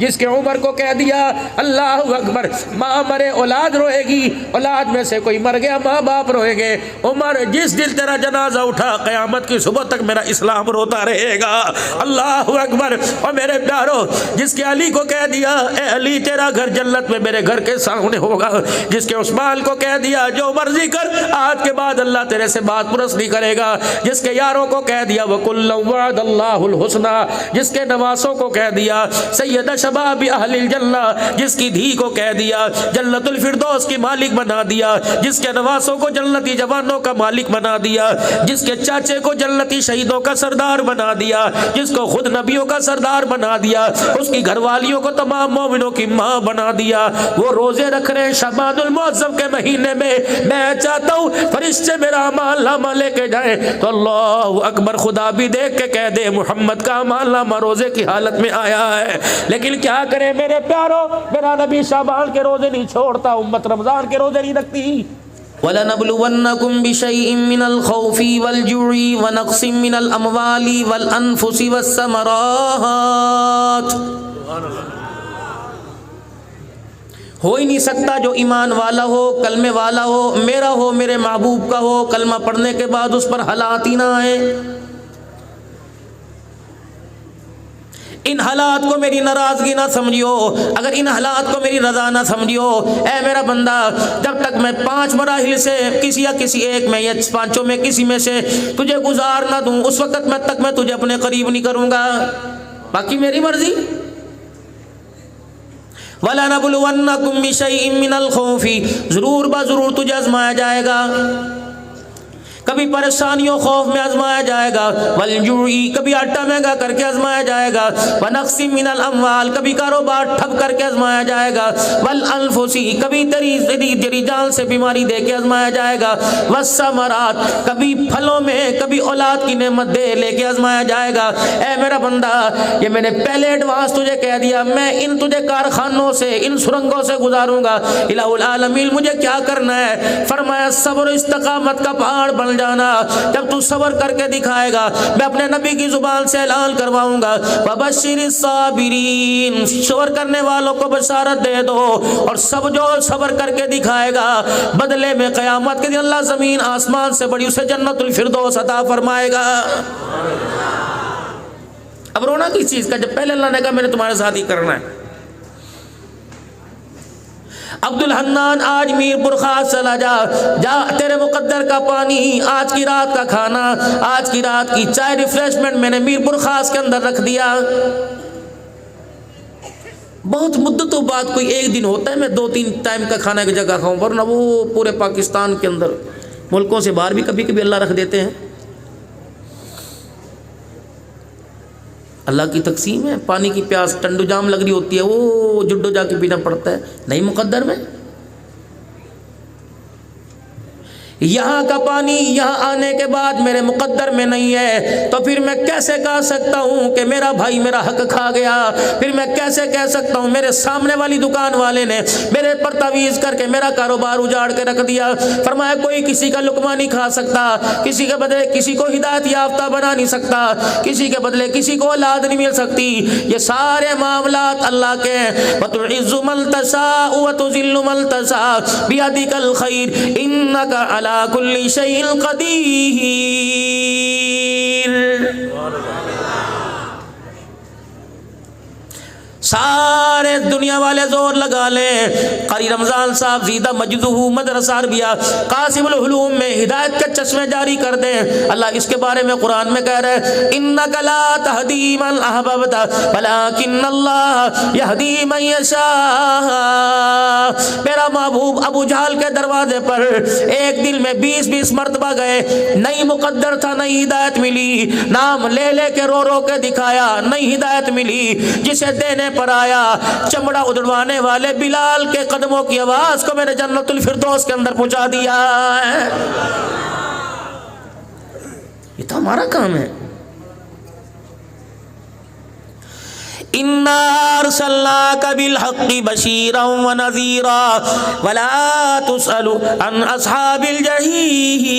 جس کے عمر کو کہہ دیا اللہ اکبر ماں مرے اولاد روئے گی، اولاد میں سے کوئی مر گیا ماں باپ روئے گے، عمر جس دن تیرا جنازہ اٹھا قیامت کی صبح تک میرا اسلام روتا رہے گا، اللہ اکبر۔ اور میرے پیارو جس کے علی کو کہہ دیا اے علی تیرا گھر جنت میں میرے گھر کے سامنے ہوگا، جس کے عثمان کو کہہ دیا جو مرضی کر آج کے بعد اللہ تیرے سے بات پرس نہیں کرے گا، جس کے یاروں کو کہہ دیا وَكُلًّا وَعَدَ اللَّهُ الْحُسْنَى، جس کے نواسوں کو کہہ دیا سید شباب اہل الجنہ، جس کی دھی کو کہہ دیا جنت الفردوس کی مالک بنا دیا، جس کے نواسوں کو جنتی جوانوں کا مالک بنا دیا، جس کے چاچے کو جنتی شہیدوں کا سردار بنا دیا، جس کو خود نبیوں کا سردار بنا دیا، اس کی گھر والیوں کو تمام مومنوں کی ماں بنا دیا، وہ روزے رکھ رہے ہیں شعبان المعظم کے مہینے میں، میں چاہتا ہوں فرشتے میرا اعمال نامہ لے کے جائیں تو اللہ اکبر خدا بھی دیکھ کے کہہ دے محمد کا اعمال نامہ روزے کی حالت میں آیا ہے۔ لیکن کیا کریں میرے پیارو، میرا نبی شعبان کے روزے نہیں چھوڑتا، امت رمضان کے روزے نہیں رکھتی۔ وَلَنَبْلُوَنَّكُمْ بِشَيْءٍ مِّنَ الْخَوْفِ وَالْجُوعِ وَنَقْصٍ مِّنَ الْأَمْوَالِ وَالْأَنفُسِ وَالثَّمَرَاتِ۔ ہو ہی نہیں سکتا جو ایمان والا ہو، کلمے والا ہو، میرا ہو، میرے محبوب کا ہو، کلمہ پڑھنے کے بعد اس پر حالات ہی نہ آئے۔ ان حالات کو میری ناراضگی نہ سمجھیو، اگر ان حالات کو میری رضا نہ سمجھیو، اے میرا بندہ جب تک میں 5 مراحل سے کسی یا کسی ایک میں یا 5 میں کسی میں سے تجھے گزار نہ دوں اس وقت میں تک میں تجھے اپنے قریب نہیں کروں گا، باقی میری مرضی۔ وَلَنَبْلُوَنَّكُمْ بِشَيْءٍ مِّنَ الْخَوْفِ، ضرور ضرور تجھے آزمایا جائے گا، کبھی پریشانیوں خوف میں آزمایا جائے گا، والجوعی کبھی آٹا مہنگا کر کے آزمایا جائے گا، ونقص من الاموال کبھی کاروبار ٹھپ کر کے آزمایا جائے گا، والانفسی کبھی تیری جان سے بیماری دے کے آزمایا جائے گا، والثمرات کبھی پھلوں میں کبھی اولاد کی نعمت دے لے کے آزمایا جائے گا۔ اے میرا بندہ یہ میں نے پہلے ایڈوانس تجھے کہہ دیا، میں ان تجھے کارخانوں سے ان سرنگوں سے گزاروں گا، الہ العالمین مجھے کیا کرنا ہے؟ فرمایا صبر و استقامت کا پہاڑ بن جانا، جب تو صبر کر کے دکھائے گا میں اپنے نبی کی زبان سے اعلان کرواؤں گا وَبَشِّرِ الصَّابِرِينَ، صبر کرنے والوں کو بشارت دے دو، اور سب جو صبر کر کے دکھائے گا بدلے میں قیامت کے دن اللہ زمین آسمان سے بڑی اسے جنت الفردوس عطا فرمائے گا۔ اب رونا کس چیز کا جب پہلے اللہ نے کہا میں نے تمہارے ساتھ ہی کرنا ہے۔ عبد الحنان آج میر پور خاص چلا جا تیرے مقدر کا پانی، آج کی رات کا کھانا، آج کی رات کی چائے ریفریشمنٹ میں نے میر پور خاص کے اندر رکھ دیا۔ بہت مدتوں بعد کوئی ایک دن ہوتا ہے میں 2-3 ٹائم کا کھانا کی جگہ کھاؤں، ورنہ وہ پورے پاکستان کے اندر ملکوں سے باہر بھی کبھی کبھی اللہ رکھ دیتے ہیں۔ اللہ کی تقسیم ہے، پانی کی پیاس ٹنڈو جام لگ رہی ہوتی ہے وہ جڈو جا کے پینا پڑتا ہے، نہیں مقدر میں۔ یہاں کا پانی یہاں آنے کے بعد میرے مقدر میں نہیں ہے تو پھر میں کیسے کہہ سکتا ہوں کہ میرا بھائی میرا حق کھا گیا؟ پھر میں کیسے کہہ سکتا ہوں میرے سامنے والی دکان والے نے میرے پر تعویذ کر کے میرا کاروبار اجاڑ کے رکھ دیا؟ فرمایا کوئی کسی کا لقمہ نہیں کھا سکتا، کسی کے بدلے کسی کو ہدایت یافتہ بنا نہیں سکتا، کسی کے بدلے کسی کو اولاد نہیں مل سکتی، یہ سارے معاملات اللہ کے ہیں۔ وَتُعِزُّ مَن تَشَاءُ وَتُذِلُّ مَن تَشَاءُ بِيَدِكَ الْخَيْرُ إِنَّكَ عَلَىٰ كُلِّ شَيْءٍ قَدِيرٌ۔ سارے دنیا والے زور لگا لیں، قاری رمضان صاحب زیدہ مجدہ مدرسہ عربیہ قاسم العلوم میں ہدایت کے چشمے جاری کر دیں۔ اللہ اس کے بارے میں قرآن میں کہہ رہے ہیں اِنَّكَ لَا تَهْدِي مَنْ أَحْبَبْتَ وَلَٰكِنَّ اللَّهَ يَهْدِي مَن يَشَاءُ۔ میرا محبوب ابو جہل کے دروازے پر ایک دن میں 20 مرتبہ گئے، نہیں مقدر تھا، نہیں ہدایت ملی، نام لے لے کے رو رو کے دکھایا، نہیں ہدایت ملی، جسے دینے پر آیا چمڑا اڑوانے والے بلال کے قدموں کی آواز کو میرے جنت الفردوس کے اندر پہنچا دیا ہے۔ یہ تو ہمارا کام ہے۔ اِنَّا أَرْسَلْنَاكَ بِالْحَقِّ بَشِيرًا وَنَذِيرًا وَلَا تُسْأَلُ عَنْ أَصْحَابِ الْجَحِيمِ۔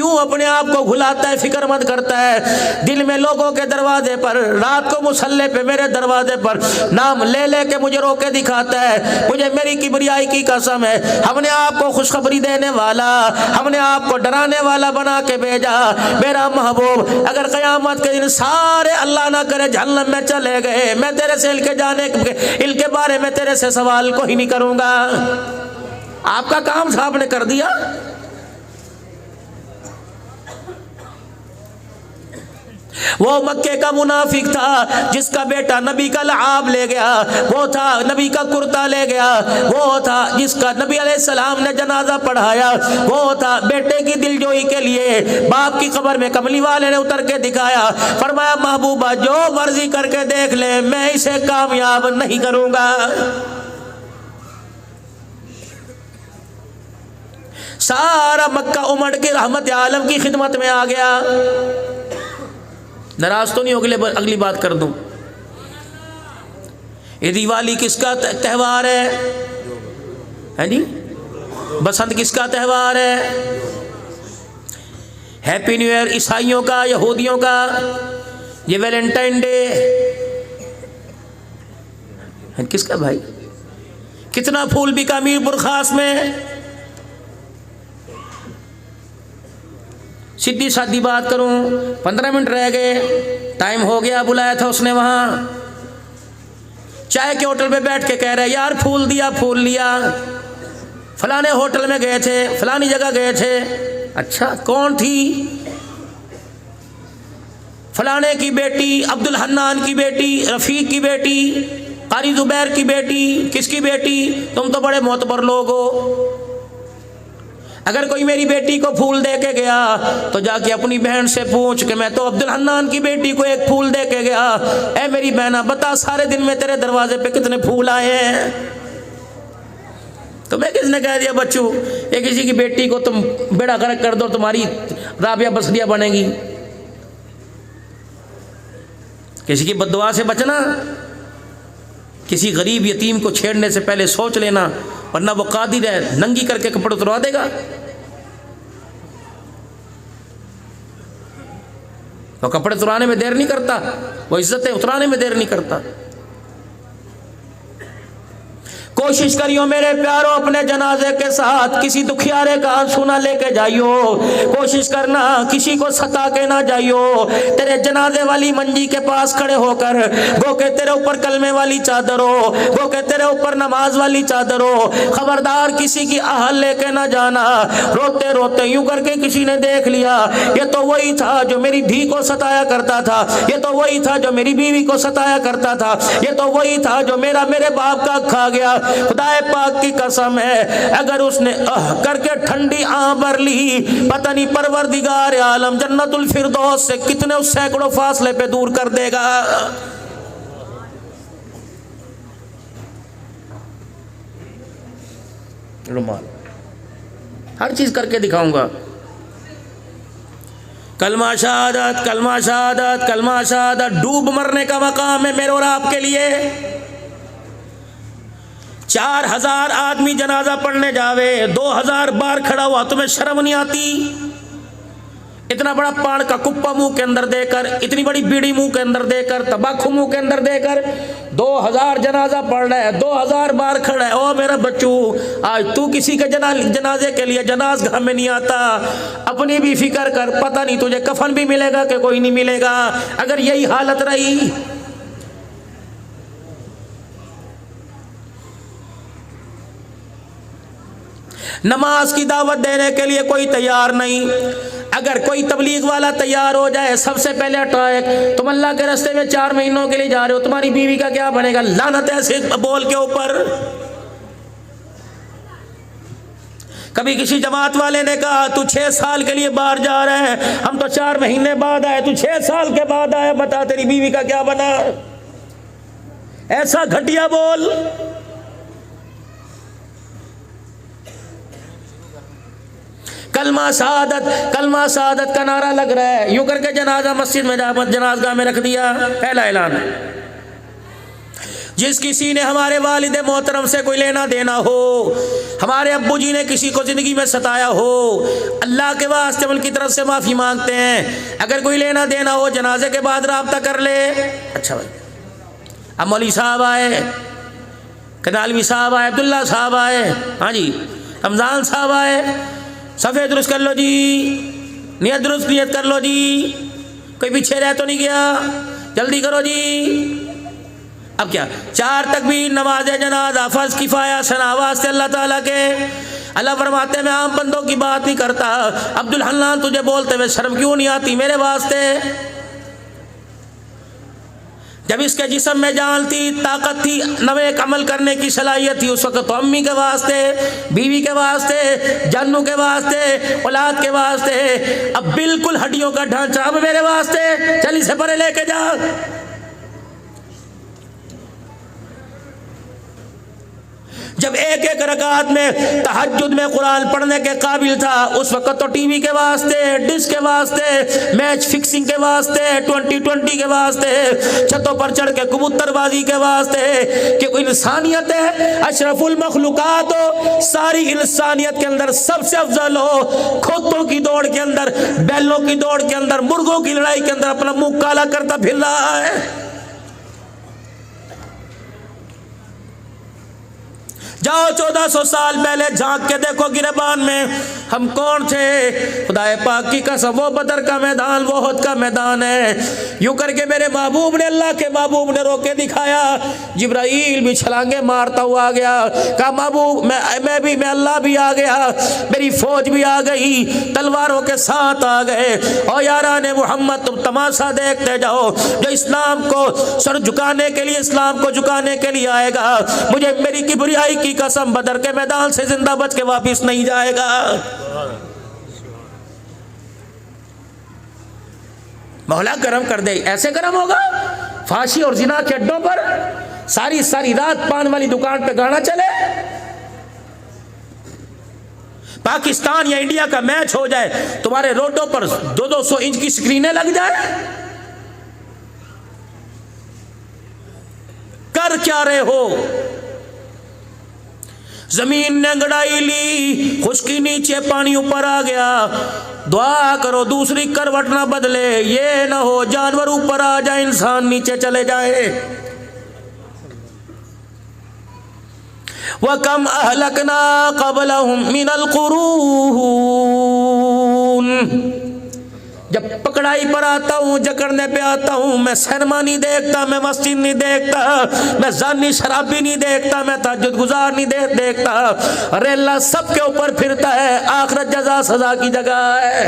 کیوں اپنے آپ کو بھلاتا ہے, فکر مند کرتا ہے؟ دل میں لوگوں کے دروازے پر, رات کو مصلے پہ میرے دروازے پر نام لے لے کے مجھے روکے دکھاتا ہے. مجھے میری کبریائی کی قسم ہے, ہم نے آپ کو خوشخبری دینے والا, ہم نے آپ کو ڈرانے والا بنا کے بھیجا. میرا محبوب, اگر قیامت کے دن سارے اللہ نہ کرے جہنم میں چلے گئے, میں تیرے سے ان کے بارے میں تیرے سے سوال کو ہی نہیں کروں گا. آپ کا کام صاحب نے کر دیا. وہ مکے کا منافق تھا جس کا بیٹا نبی کا لعاب لے گیا, وہ تھا نبی کا کرتا لے گیا, وہ تھا جس کا نبی علیہ السلام نے جنازہ پڑھایا, وہ تھا بیٹے کی دلجوئی کے لیے باپ کی قبر میں کملی والے نے اتر کے دکھایا, فرمایا محبوبہ جو مرضی کر کے دیکھ لے میں اسے کامیاب نہیں کروں گا. سارا مکہ امڑ کے رحمت عالم کی خدمت میں آ گیا. ناراض تو نہیں ہو, اگلی بات کر دوں. یہ دیوالی کس کا تہوار ہے جی؟ بسنت کس کا تہوار ہے؟ ہیپی نیو ایئر عیسائیوں کا, یہودیوں کا. یہ ویلنٹائن ڈے کس کا بھائی؟ کتنا پھول بکا میر پور خاص میں. سیدھی سادھی بات کروں, 15 منٹ رہ گئے, ٹائم ہو گیا. بلایا تھا اس نے وہاں چائے کے ہوٹل پہ بیٹھ کے کہہ رہے یار پھول دیا پھول لیا, فلانے ہوٹل میں گئے تھے, فلانی جگہ گئے تھے. اچھا کون تھی؟ فلانے کی بیٹی, عبد الحنان کی بیٹی, رفیق کی بیٹی, قاری زبیر کی بیٹی. کس کی بیٹی؟ تم تو بڑے معتبر لوگ ہو. اگر کوئی میری بیٹی کو پھول دے کے گیا تو جا کے اپنی بہن سے پوچھ کہ میں تو عبد الحنان کی بیٹی کو ایک پھول دے کے گیا, اے میری بہنا بتا سارے دن میں تیرے دروازے پہ کتنے پھول آئے ہیں. تو میں کس نے کہہ دیا بچو یہ کسی کی بیٹی کو تم بیڑا غرق کر دو تمہاری رابعہ بسریہ بنے گی. کسی کی بد دعا سے بچنا, کسی غریب یتیم کو چھیڑنے سے پہلے سوچ لینا, ورنہ وہ قادر ہے ننگی کر کے کپڑے اتروا دے گا. وہ کپڑے اترانے میں دیر نہیں کرتا, وہ عزتیں اترانے میں دیر نہیں کرتا. کوشش کریو میرے پیاروں اپنے جنازے کے ساتھ کسی دکھیارے کا آنسو نہ لے کے جائیو. کوشش کرنا کسی کو ستا کے نہ جائیو. تیرے جنازے والی منجی کے پاس کھڑے ہو کر گو کہ تیرے اوپر کلمے والی چادر ہو, گو کہ تیرے اوپر نماز والی چادر ہو. خبردار کسی کی آہل لے کے نہ جانا. روتے روتے یوں کر کے کسی نے دیکھ لیا یہ تو وہی تھا جو میری دھی کو ستایا کرتا تھا, یہ تو وہی تھا جو میری بیوی کو ستایا کرتا تھا, یہ تو وہی تھا جو میرے باپ کا کھا گیا. خدا پاک کی قسم ہے اگر اس نے کر کے ٹھنڈی آنکھ بھر لی, پتہ نہیں پروردگار عالم جنت الفردوس سے کتنے سینکڑوں فاصلے پہ دور کر دے گا. رومال ہر چیز کر کے دکھاؤں گا. کلمہ شہادت, کلمہ شہادت, کلمہ شہادت ڈوب مرنے کا مقام ہے میرے اور آپ کے لیے. 4000 آدمی جنازہ پڑھنے جاوے, 2000 بار کھڑا ہوا, تمہیں شرم نہیں آتی؟ اتنا بڑا پان کا کپا منہ کے اندر دے کر, اتنی بڑی بیڑی منہ کے اندر دے کر, تمباکو منہ کے اندر دے کر 2000 جنازہ پڑھ رہا ہے, 2000 بار کھڑا ہے. او میرا بچو آج تو کسی کے جنازے کے لیے جناز گاہ میں نہیں آتا. اپنی بھی فکر کر, پتہ نہیں تجھے کفن بھی ملے گا کہ کوئی نہیں ملے گا. اگر یہی حالت رہی نماز کی دعوت دینے کے لیے کوئی تیار نہیں. اگر کوئی تبلیغ والا تیار ہو جائے سب سے پہلے اٹیک, تم اللہ کے راستے میں 4 مہینوں کے لیے جا رہے ہو, تمہاری بیوی کا کیا بنے گا؟ لعنت ایسے بول کے اوپر. کبھی کسی جماعت والے نے کہا تو 6 سال کے لیے باہر جا رہے ہیں, ہم تو 4 مہینے بعد آئے, تو 6 سال کے بعد آئے, بتا تیری بیوی کا کیا بنا؟ ایسا گھٹیا بول. کلمہ شہادت کا نعرہ لگ رہا ہے, یوں کر کے جنازہ مسجد میں جنازگاہ میں رکھ دیا. پہلا اعلان جس کسی نے ہمارے والد محترم سے کوئی لینا دینا ہو، ہمارے ابو جی نے کسی کو زندگی میں ستایا ہو، اللہ کے واسطے ان کی طرف سے معافی مانگتے ہیں۔ اگر کوئی لینا دینا ہو جنازے کے بعد رابطہ کر لے۔ اچھا بھائی، اب مولوی صاحب آئے، کنالوی صاحب آئے، عبداللہ صاحب آئے، ہاں جی رمضان صاحب آئے، صفحے درست کر لو جی، نیت درست نیت کر لو جی، کوئی پیچھے رہ تو نہیں گیا، جلدی کرو جی۔ اب کیا 4 تکبیر نماز جنازہ فرض کفایہ ثنا واسطے اللہ تعالیٰ کے۔ اللہ فرماتے ہیں میں عام بندوں کی بات نہیں کرتا، عبدالحنان تجھے بولتے ہوئے شرم کیوں نہیں آتی میرے واسطے؟ جب اس کے جسم میں جان تھی، طاقت تھی، نیک عمل کرنے کی صلاحیت تھی، اس وقت تو امی کے واسطے، بیوی کے واسطے، جنوں کے واسطے، اولاد کے واسطے، اب بالکل ہڈیوں کا ڈھانچہ اب میرے واسطے، چل اسے پرے لے کے جا۔ جب ایک ایک رکعت میں تہجد میں قرآن پڑھنے کے قابل تھا، اس وقت تو ٹی وی کے واسطے، ڈش کے واسطے، میچ فکسنگ کے واسطے، 2020 کے واسطے، چھتوں پر چڑھ کے کبوتر بازی کے واسطے، کہ کوئی انسانیت ہے اشرف المخلوقات ہو، ساری انسانیت کے اندر سب سے افضل ہو، کھوتوں کی دوڑ کے اندر، بیلوں کی دوڑ کے اندر، مرغوں کی لڑائی کے اندر اپنا منہ کالا کرتا پھر رہا ہے۔ جاؤ 1400 سال پہلے جھانک کے دیکھو گریبان میں ہم کون تھے۔ خدا پاک کی قسم وہ بدر کا میدان، وہ احد کا میدان ہے۔ یوں کر کے میرے محبوب نے، اللہ کے محبوب نے رو کے دکھایا۔ جبرائیل بھی چھلانگے مارتا ہوا آ گیا، کہا محبوب میں اللہ بھی آ گیا، میری فوج بھی آ گئی، تلواروں کے ساتھ آ گئے۔ اور یاران محمد تم تماشا دیکھتے جاؤ، جو اسلام کو سر جھکانے کے لیے، اسلام کو جھکانے کے لیے آئے گا، مجھے میری کبریائی کی قسم بدر کے میدان سے زندہ بچ کے واپس نہیں جائے گا۔ مولا کرم کر دے، ایسے کرم ہوگا فحاشی اور زنا کے اڈوں پر ساری رات پان والی دکان پہ گانا چلے، پاکستان یا انڈیا کا میچ ہو جائے، تمہارے روڈوں پر 200 انچ کی سکرینیں لگ جائیں، کر کیا رہے ہو؟ زمین نے انگڑائی لی، خشکی نیچے پانی اوپر آ گیا، دعا کرو دوسری کروٹ نہ بدلے، یہ نہ ہو جانور اوپر آ جائے انسان نیچے چلے جائے۔ وَكَمْ أَهْلَكْنَا قَبْلَهُمْ مِنَ الْقُرُونِ۔ جب پکڑائی پر آتا ہوں، جکڑنے پہ آتا ہوں، میں سینما نہیں دیکھتا، میں مسجد نہیں دیکھتا، میں زانی شرابی نہیں دیکھتا، میں تہجد گزار نہیں دیکھتا، ارے اللہ سب کے اوپر پھرتا ہے، آخرت جزا سزا کی جگہ ہے۔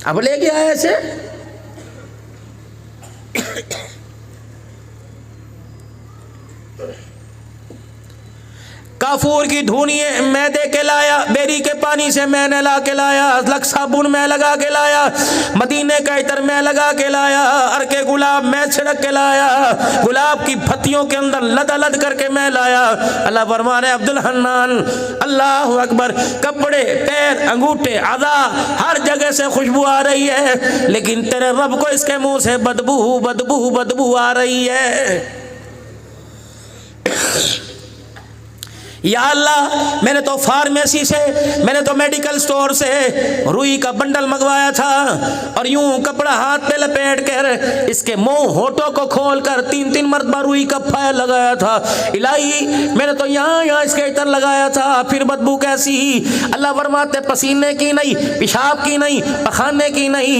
اب لے گیا ایسے کافور کی دھونی میں دے کے لایا، بیری کے پانی سے میں نے لا کے لایا، لک صابن میں لگا کے لایا، مدینے کا عطر میں لگا کے لایا، عرق گلاب میں چھڑک کے لایا، گلاب کی پھتیوں کے اندر لد لد کر کے میں لایا۔ اللہ فرمانے عبدالحنان اللہ اکبر، کپڑے، پیر، انگوٹھے، اعضاء ہر جگہ سے خوشبو آ رہی ہے، لیکن تیرے رب کو اس کے منہ سے بدبو بدبو بدبو آ رہی ہے۔ یا اللہ میں نے تو فارمیسی سے، میں نے تو میڈیکل سٹور سے روئی کا بنڈل منگوایا تھا، اور یوں کپڑا ہاتھ پہ لپیٹ کر اس کے منہ ہونٹوں کو کھول کر 3 مرتبہ روئی کا پھیل لگایا تھا۔ الہی میں نے تو یہاں اس کے عطر لگایا تھا، پھر بدبو کیسی؟ اللہ فرماتے پسینے کی نہیں، پیشاب کی نہیں، پخانے کی نہیں،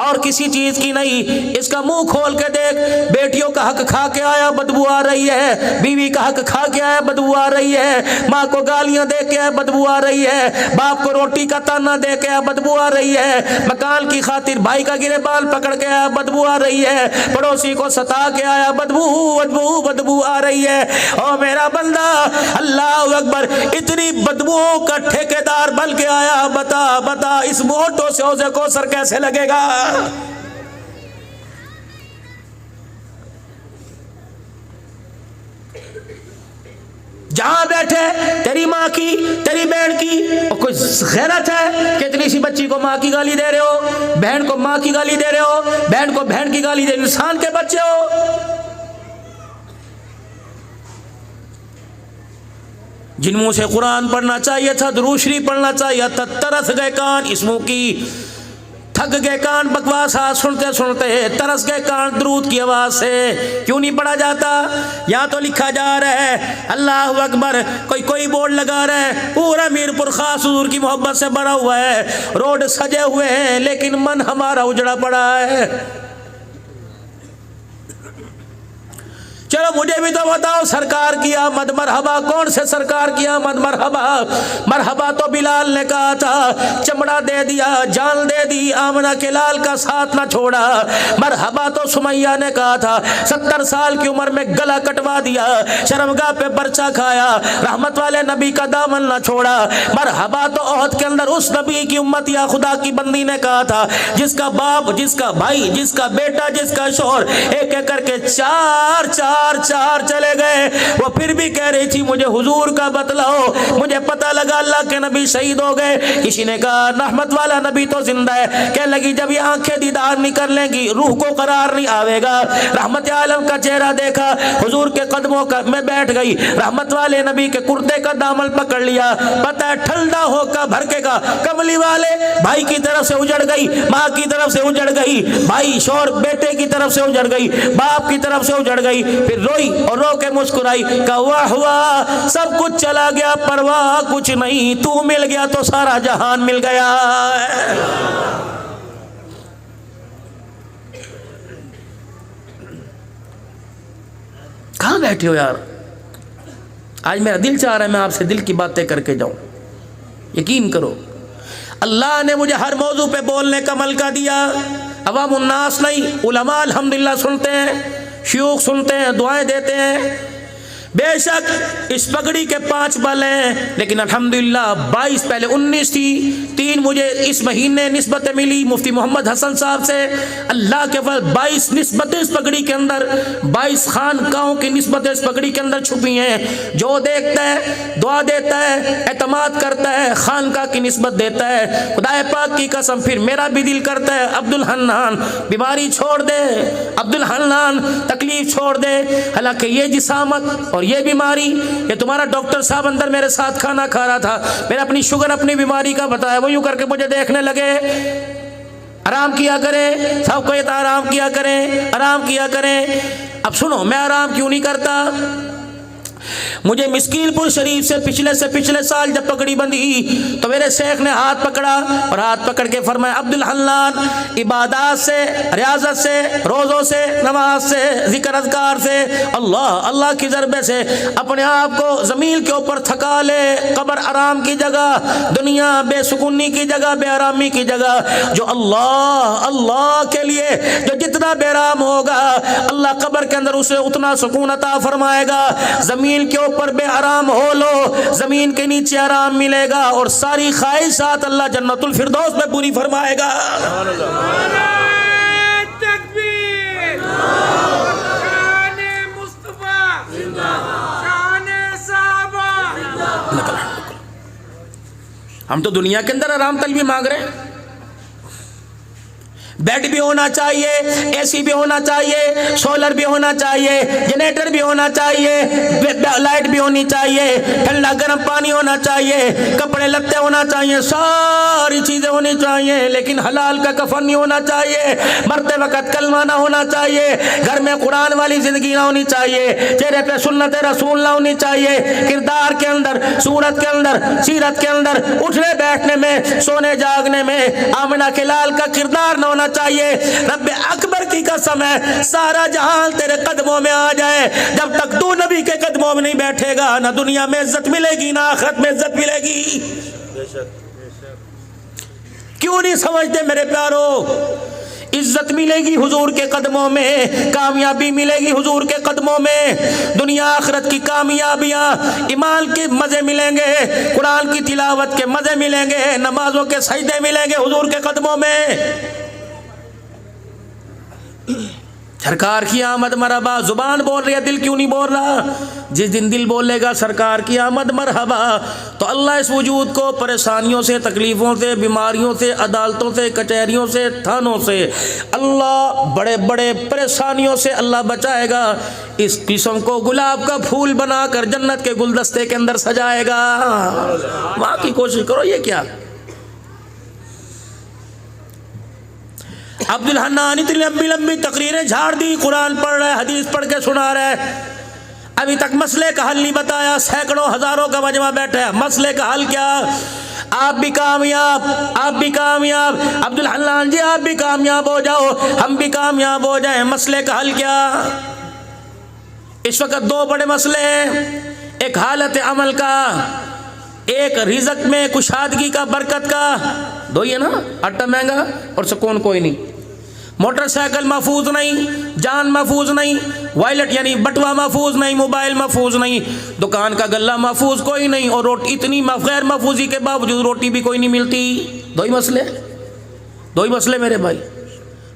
اور کسی چیز کی نہیں، اس کا منہ کھول کے دیکھ، بیٹیوں کا حق کھا کے آیا بدبو آ رہی ہے، بیوی کا حق کھا کے آیا بدبو آ رہی ہے، ماں کو گالیاں دے کے بدبو آ رہی ہے، باپ کو روٹی کا تانا دے کے بدبو آ رہی ہے، مکان کی خاطر بھائی کا گرے بال پکڑ کے آیا بدبو آ رہی ہے، پڑوسی کو ستا کے آیا بدبو بدبو بدبو آ رہی ہے۔ او میرا بندہ اللہ اکبر، اتنی بدبوؤں کا ٹھیکیدار بن کے آیا، بتا بتا اس موٹو سے حوض کوثر کیسے لگے گا؟ جہاں بیٹھے تیری ماں کی تیری بہن کی اور کوئی غیرت ہے کہ اتنی سی بچی کو ماں کی گالی دے رہے ہو، بہن کو ماں کی گالی دے رہے ہو، بہن کو بہن کی گالی دے، انسان کے بچے ہو جن منہ سے قرآن پڑھنا چاہیے تھا، درود شریف پڑھنا چاہیے تھا، ترس گئے کان اس منہ کی، تھک گئے کان بکواسات سنتے سنتے، ترس گئے کان درود کی آواز سے۔ کیوں نہیں پڑھا جاتا؟ یہاں تو لکھا جا رہا ہے اللہ اکبر، کوئی بورڈ لگا رہا ہے پورا میرپور خاص حضور کی محبت سے بھرا ہوا ہے، روڈ سجے ہوئے ہیں لیکن من ہمارا اجڑا پڑا ہے۔ چلو مجھے بھی تو بتاؤ، سرکار کی آمد مرحبا، کون سے سرکار کی آمد مرحبا؟ مرحبا تو بلال نے کہا تھا، چمڑا دے دیا، جان دے دی، آمنہ کے لال کا ساتھ نہ چھوڑا۔ مرحبا تو سمیہ نے کہا تھا، 70 سال کی عمر میں گلا کٹوا دیا، شرمگاہ پہ برچہ کھایا، رحمت والے نبی کا دامن نہ چھوڑا۔ مرحبا تو احد کے اندر اس نبی کی امت یا خدا کی بندی نے کہا تھا، جس کا باپ، جس کا بھائی، جس کا بیٹا، جس کا شوہر ایک ایک کر کے چار چلے گئے، وہ پھر بھی کہہ رہی تھی مجھے حضور کا بتلاؤ، مجھے پتہ لگا اللہ کے نبی شہید ہو گئے۔ کسی نے کہا رحمت والا نبی تو زندہ ہے، کہنے لگی جب یہ آنکھیں دیدار نہیں کر لیں گی روح کو قرار نہیں آوے گا۔ رحمت عالم کا چہرہ دیکھا، حضور کے قدموں میں بیٹھ گئی، رحمت والے نبی کے کرتے کا دامن پکڑ لیا، پتہ ہے ٹھنڈا ہو کا بھرکے کا، کملی والے بھائی کی طرف سے اجڑ گئی، ماں کی طرف سے اجڑ گئی، بھائی شور بیٹے کی طرف سے اجڑ گئی، باپ کی طرف سے اجڑ گئی، پھر روئی اور رو کے مسکرائی، کہا واہ واہ سب کچھ چلا گیا پرواہ کچھ نہیں، تو مل گیا تو سارا جہان مل گیا۔ کہاں بیٹھے ہو یار؟ آج میرا دل چاہ رہا ہے میں آپ سے دل کی باتیں کر کے جاؤں۔ یقین کرو اللہ نے مجھے ہر موضوع پہ بولنے کا ملکہ دیا، عوام الناس نہیں، علماء الحمدللہ سنتے ہیں، شیوخ سنتے ہیں، دعائیں دیتے ہیں۔ بے شک اس پگڑی کے 5 بل ہیں، لیکن الحمدللہ 22 پہلے 19 تھی، 3 مجھے اس مہینے نسبتیں ملی مفتی محمد حسن صاحب سے، اللہ کے فضل 22 نسبتیں اس پگڑی کے اندر، 22 خانقاہوں کی نسبتیں اس پگڑی کے اندر چھپی ہیں۔ جو دیکھتا ہے دعا دیتا ہے، اعتماد کرتا ہے، خانقاہ کی نسبت دیتا ہے۔ خدا پاک کی قسم پھر میرا بھی دل کرتا ہے عبدالحنان بیماری چھوڑ دے، عبدالحنان تکلیف چھوڑ دے، حالانکہ یہ جسامت اور یہ بیماری، یہ تمہارا ڈاکٹر صاحب اندر میرے ساتھ کھانا کھا رہا تھا، میں نے اپنی شوگر اپنی بیماری کا بتایا، وہ یوں کر کے مجھے دیکھنے لگے، آرام کیا کریں، سب کو یہ آرام کیا کریں، آرام کیا کریں۔ اب سنو میں آرام کیوں نہیں کرتا؟ مجھے مسکین پور شریف سے پچھلے سال جب پگڑی بندھی تو میرے شیخ نے ہاتھ پکڑا اور ہاتھ پکڑ کے فرمایا عبدالحنان عبادات سے، ریاضت سے، روزوں سے، نماز سے، ذکر اذکار سے، اللہ کی ضربے سے اپنے آپ کو زمین کے اوپر تھکا لے۔ قبر آرام کی جگہ، دنیا بے سکونی کی جگہ، بے آرامی کی جگہ۔ جو اللہ کے لیے جو جتنا بے آرام ہوگا اللہ قبر کے اندر اسے اتنا سکون عطا فرمائے گا۔ زمین کے اوپر بے آرام ہو لو، زمین کے نیچے آرام ملے گا اور ساری خواہشات اللہ جنت الفردوس میں پوری فرمائے گا۔ تکبیر، شان مصطفیٰ، شان صحابہ۔ ہم تو دنیا کے اندر آرام طلبی مانگ رہے ہیں، بیڈ بھی ہونا چاہیے، اے سی بھی ہونا چاہیے، سولر بھی ہونا چاہیے، جنریٹر بھی ہونا چاہیے، لائٹ بھی ہونی چاہیے، ٹھنڈا گرم پانی ہونا چاہیے، کپڑے لتے ہونا چاہیے، ساری چیزیں ہونی چاہیے، لیکن حلال کا کفن نہیں ہونا چاہیے، مرتے وقت کلمہ نہ ہونا چاہیے، گھر میں قرآن والی زندگی نہ ہونی چاہیے، چہرے پہ سنت رسول نہ ہونی چاہیے، کردار کے اندر، صورت کے اندر، سیرت کے اندر، اٹھنے بیٹھنے میں، سونے جاگنے میں آمنہ کے لال کا کردار نہ ہونا چاہیے۔ رب اکبر کی قسم ہے سارا جہان تیرے قدموں میں آ جائے، جب تک تو نبی کے قدموں میں نہیں بیٹھے گا نہ دنیا میں عزت ملے گی نہ آخرت میں عزت ملے گی۔ کیوں نہیں سمجھتے میرے پیارو؟ عزت ملے گی حضور کے قدموں میں، کامیابی ملے گی حضور کے قدموں میں، دنیا آخرت کی کامیابیاں، ایمان کے مزے ملیں گے، قرآن کی تلاوت کے مزے ملیں گے، نمازوں کے سجدے ملیں گے حضور کے قدموں میں۔ سرکار کی آمد مرحبا. زبان بول رہی ہے, دل کیوں نہیں بول رہا؟ جس دن دل بولے گا سرکار کی آمد مرحبا تو اللہ اس وجود کو پریشانیوں سے, تکلیفوں سے, بیماریوں سے, عدالتوں سے, کچہریوں سے, تھانوں سے, اللہ بڑے بڑے پریشانیوں سے اللہ بچائے گا. اس قسم کو گلاب کا پھول بنا کر جنت کے گلدستے کے اندر سجائے گا. وہاں کی کوشش کرو. یہ کیا عبد الحنان اتنی لمبی لمبی تقریریں جھاڑ دی, قرآن پڑھ رہا ہے, حدیث پڑھ کے سنا رہا ہے, ابھی تک مسئلے کا حل نہیں بتایا. سینکڑوں ہزاروں کا مجمع بیٹھا ہے, مسئلے کا حل کیا؟ آپ بھی کامیاب, آپ بھی کامیاب. عبد الحنان جی آپ بھی کامیاب ہو جاؤ, ہم بھی کامیاب ہو جائیں. مسئلے کا حل کیا؟ اس وقت دو بڑے مسئلے ہیں, ایک حالت عمل کا, ایک رزق میں کشادگی کا, برکت کا. دو ہی ہے نا, آٹا مہنگا اور سکون کوئی نہیں. موٹر سائیکل محفوظ نہیں, جان محفوظ نہیں, وائلٹ یعنی بٹوا محفوظ نہیں, موبائل محفوظ نہیں, دکان کا غلہ محفوظ کوئی نہیں, اور روٹی اتنی غیر محفوظی کے باوجود روٹی بھی کوئی نہیں ملتی. دو ہی مسئلے میرے بھائی.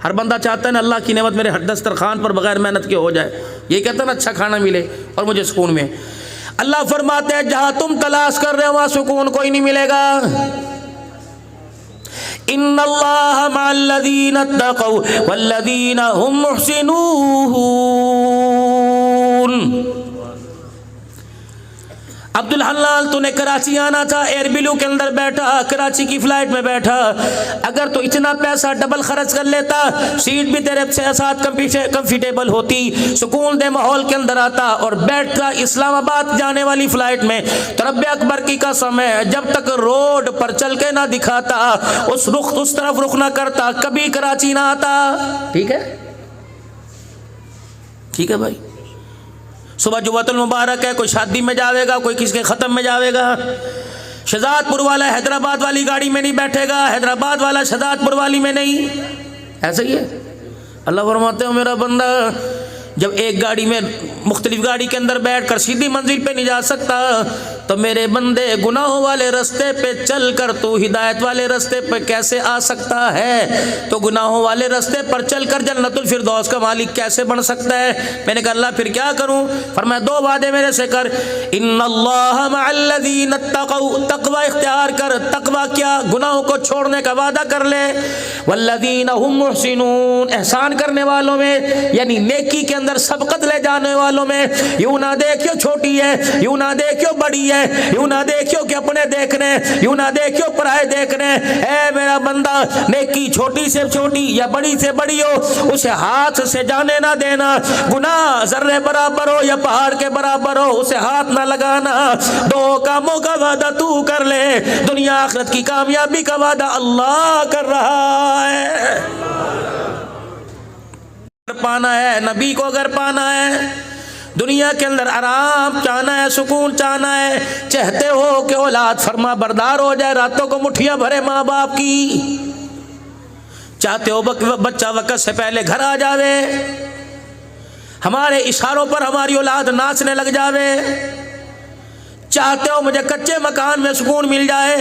ہر بندہ چاہتا ہے نا اللہ کی نعمت میرے دسترخوان پر بغیر محنت کے ہو جائے. یہ کہتا ہے نا اچھا کھانا ملے اور مجھے سکون میں. اللہ فرماتے ہیں جہاں تم تلاش کر رہے ہو وہاں سکون کوئی نہیں ملے گا. ان اللہ مع الذین اتقوا والذین هم محسنون. عبد الحلال تو نے کراچی آنا تھا, ایئر بلو کے اندر بیٹھا, کراچی کی فلائٹ میں بیٹھا. اگر تو اتنا پیسہ ڈبل خرچ کر لیتا, سیٹ بھی تیرے ساتھ کمفرٹیبل ہوتی, سکون دہ ماحول کے اندر آتا اور بیٹھ کر اسلام آباد جانے والی فلائٹ میں, تو رب اکبر کی قسم ہے جب تک روڈ پر چل کے نہ دکھاتا, اس طرف رخ نہ کرتا, کبھی کراچی نہ آتا. ٹھیک ہے, ٹھیک ہے بھائی. صبح جمعۃ المبارک ہے, کوئی شادی میں جاوے گا, کوئی کسی کے ختم میں جاوے گا. شہزاد پور والا حیدرآباد والی گاڑی میں نہیں بیٹھے گا, حیدرآباد والا شہزاد پور والی میں نہیں. ایسا ہی ہے. اللہ فرماتے ہیں میرا بندہ جب ایک گاڑی میں مختلف گاڑی کے اندر بیٹھ کر سیدھی منزل پہ نہیں جا سکتا, تو میرے بندے گناہوں والے رستے پہ چل کر تو ہدایت والے رستے پہ کیسے آ سکتا ہے؟ تو گناہوں والے رستے پر چل کر جنت الفردوس کا مالک کیسے بن سکتا ہے؟ میں نے کہا اللہ پھر کیا کروں؟ فرمایا دو وعدے میرے سے کر. ان اللہ مع الذین اتقوا, تقوی اختیار کر. تقوی کیا؟ گناہوں کو چھوڑنے کا وعدہ کر لے. والذین هم محسنون, احسان کرنے والوں میں یعنی نیکی کے اندر سبقت لے جانے والوں میں. یوں نہ دیکھو چھوٹی ہے, یوں نہ دیکھو بڑی ہے, یوں نہ دیکھو کہ اپنے دیکھنے, یوں نہ دیکھو پرائے دیکھنے. اے میرا بندہ نیکی چھوٹی سے چھوٹی یا بڑی سے بڑی ہو, اسے ہاتھ سے جانے نہ دینا. گناہ ذرے برابر ہو یا پہاڑ کے برابر ہو, اسے ہاتھ نہ لگانا. دو کاموں کا وعدہ تو کر لے, دنیا آخرت کی کامیابی کا وعدہ اللہ کر رہا ہے. پانا ہے نبی کو, اگر پانا ہے دنیا کے اندر آرام چاہنا ہے, سکون چاہنا ہے, چاہتے ہو کہ اولاد فرما بردار ہو جائے, راتوں کو مٹھیاں بھرے ماں باپ کی, چاہتے ہو بچہ وقت سے پہلے گھر آ جاوے, ہمارے اشاروں پر ہماری اولاد ناچنے لگ جاوے, چاہتے ہو مجھے کچے مکان میں سکون مل جائے,